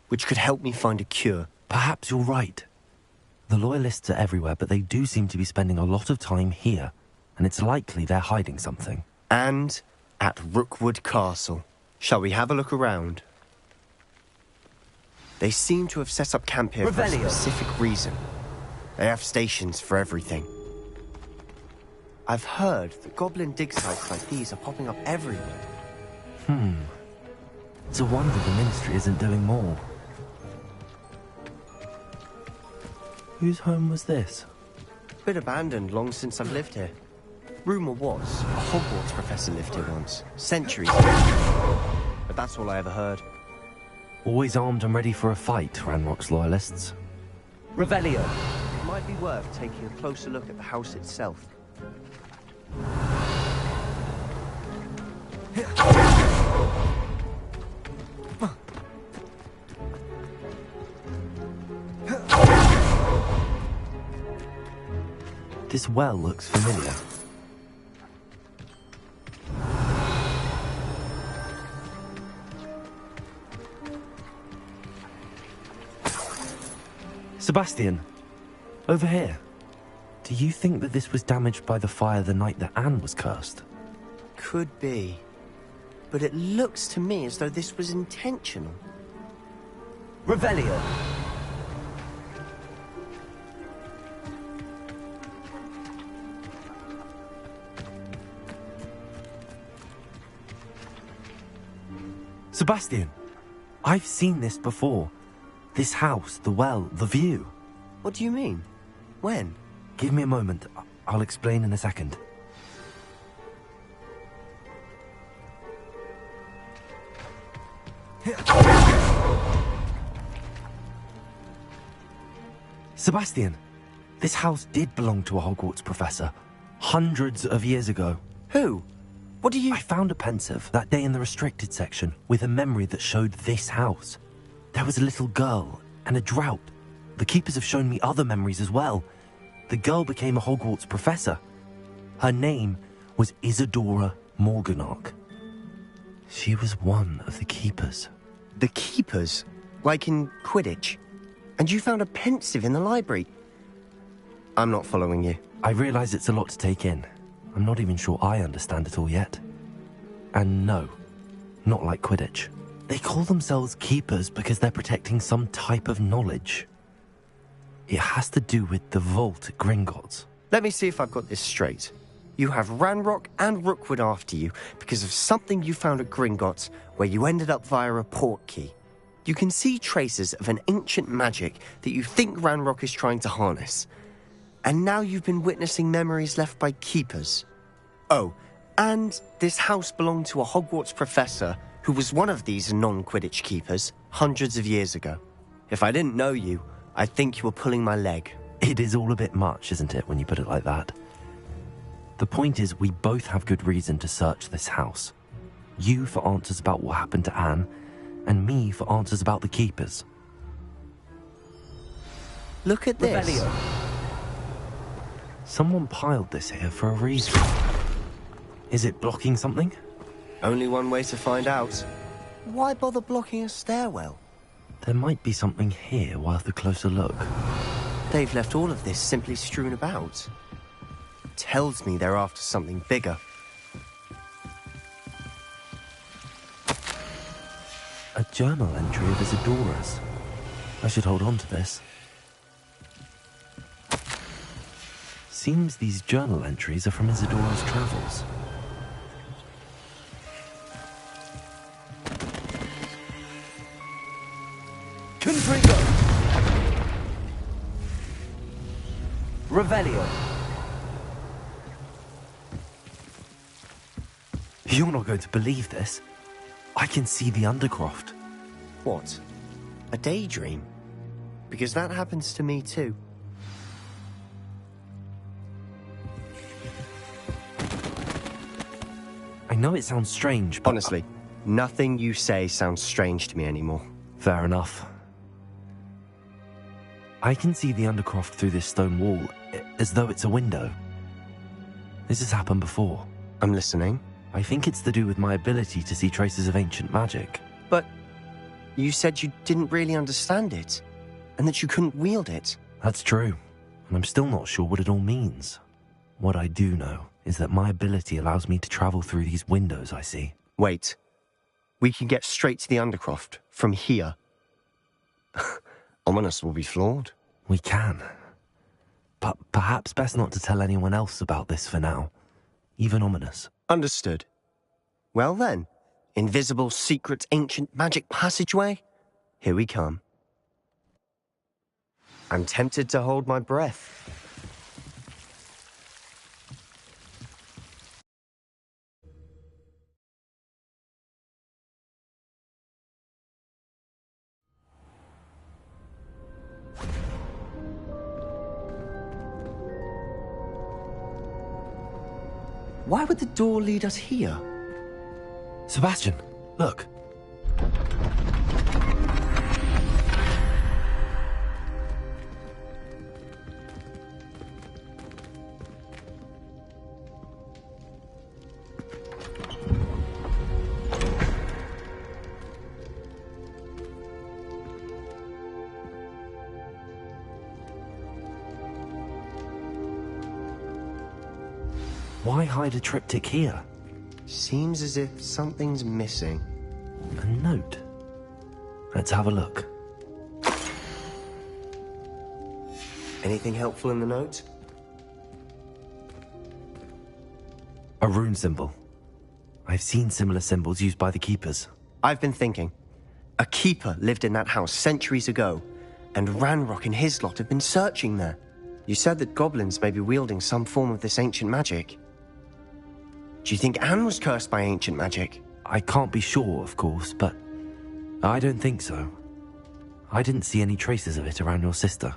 Speaker 19: which could help me find a cure.
Speaker 1: Perhaps you're right. The Loyalists are everywhere, but they do seem to be spending a lot of time here, and it's likely they're hiding something.
Speaker 19: And at Rookwood Castle. Shall we have a look around? They seem to have set up camp here for a specific reason. They have stations for everything. I've heard that goblin dig sites like these are popping up everywhere.
Speaker 1: It's a wonder the Ministry isn't doing more. Whose home was this?
Speaker 19: Been abandoned long since I've lived here. Rumour was, a Hogwarts professor lived here once, centuries ago. But that's all I ever heard.
Speaker 1: Always armed and ready for a fight, Ranrock's loyalists.
Speaker 2: Revelio.
Speaker 19: It might be worth taking a closer look at the house itself.
Speaker 1: This well looks familiar. Sebastian, over here. Do you think that this was damaged by the fire the night that Anne was cursed?
Speaker 19: Could be. But it looks to me as though this was intentional.
Speaker 2: Revelio.
Speaker 1: Sebastian, I've seen this before. This house, the well, the view.
Speaker 19: What do you mean? When?
Speaker 1: Give me a moment. I'll explain in a second. Sebastian, this house did belong to a Hogwarts professor. Hundreds of years ago.
Speaker 19: Who? What do you...
Speaker 1: I found a pensive that day in the restricted section with a memory that showed this house. There was a little girl and a drought. The keepers have shown me other memories as well. The girl became a Hogwarts professor. Her name was Isadora Morganach. She was one of the keepers.
Speaker 19: The keepers? Like in Quidditch? And you found a pensive in the library? I'm not following you.
Speaker 1: I realise it's a lot to take in. I'm not even sure I understand it all yet. And no, not like Quidditch. They call themselves keepers because they're protecting some type of knowledge. It has to do with the vault at Gringotts.
Speaker 19: Let me see if I've got this straight. You have Ranrock and Rookwood after you because of something you found at Gringotts where you ended up via a port key. You can see traces of an ancient magic that you think Ranrock is trying to harness. And now you've been witnessing memories left by keepers. Oh, and this house belonged to a Hogwarts professor who was one of these non-Quidditch keepers hundreds of years ago. If I didn't know you, I'd think you were pulling my leg.
Speaker 1: It is all a bit much, isn't it, when you put it like that? The point is, we both have good reason to search this house. You for answers about what happened to Anne, and me for answers about the keepers.
Speaker 19: Look at this.
Speaker 2: Revelio.
Speaker 1: Someone piled this here for a reason. Is it blocking something?
Speaker 19: Only one way to find out. Why bother blocking a stairwell?
Speaker 1: There might be something here worth a closer look.
Speaker 19: They've left all of this simply strewn about. Tells me they're after something bigger.
Speaker 1: A journal entry of Isadora's. I should hold on to this. Seems these journal entries are from Isadora's travels.
Speaker 2: Confringo. Revelio.
Speaker 1: You're not going to believe this. I can see the Undercroft.
Speaker 19: What? A daydream? Because that happens to me too.
Speaker 1: I know it sounds strange, but...
Speaker 19: Honestly, nothing you say sounds strange to me anymore.
Speaker 1: Fair enough. I can see the Undercroft through this stone wall, as though it's a window. This has happened before.
Speaker 19: I'm listening.
Speaker 1: I think it's to do with my ability to see traces of ancient magic.
Speaker 19: But you said you didn't really understand it, and that you couldn't wield it.
Speaker 1: That's true, and I'm still not sure what it all means. What I do know is that my ability allows me to travel through these windows I see.
Speaker 19: Wait. We can get straight to the Undercroft from here. Ominis will be floored.
Speaker 1: We can. But perhaps best not to tell anyone else about this for now. Even Ominis.
Speaker 19: Understood. Well then, invisible, secret, ancient magic passageway? Here we come. I'm tempted to hold my breath. Why would the door lead us here?
Speaker 1: Sebastian, look. Why hide a triptych here?
Speaker 19: Seems as if something's missing.
Speaker 1: A note. Let's have a look.
Speaker 19: Anything helpful in the note?
Speaker 1: A rune symbol. I've seen similar symbols used by the keepers.
Speaker 19: I've been thinking. A keeper lived in that house centuries ago, and Ranrock and his lot have been searching there. You said that goblins may be wielding some form of this ancient magic. Do you think Anne was cursed by ancient magic?
Speaker 1: I can't be sure, of course, but I don't think so. I didn't see any traces of it around your sister.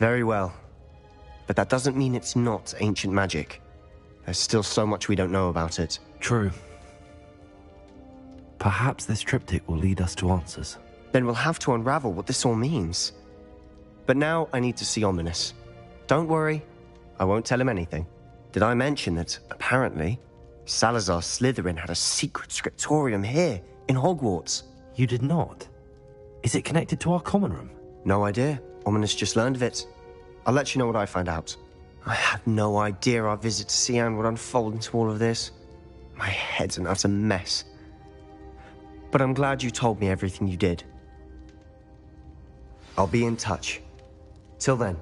Speaker 19: Very well. But that doesn't mean it's not ancient magic. There's still so much we don't know about it.
Speaker 1: True. Perhaps this triptych will lead us to answers.
Speaker 19: Then we'll have to unravel what this all means. But now I need to see Ominis. Don't worry, I won't tell him anything. Did I mention that, apparently, Salazar Slytherin had a secret scriptorium here, in Hogwarts?
Speaker 1: You did not? Is it connected to our common room?
Speaker 19: No idea. Ominis just learned of it. I'll let you know what I find out. I had no idea our visit to Cian would unfold into all of this. My head's an utter mess. But I'm glad you told me everything you did. I'll be in touch. Till then.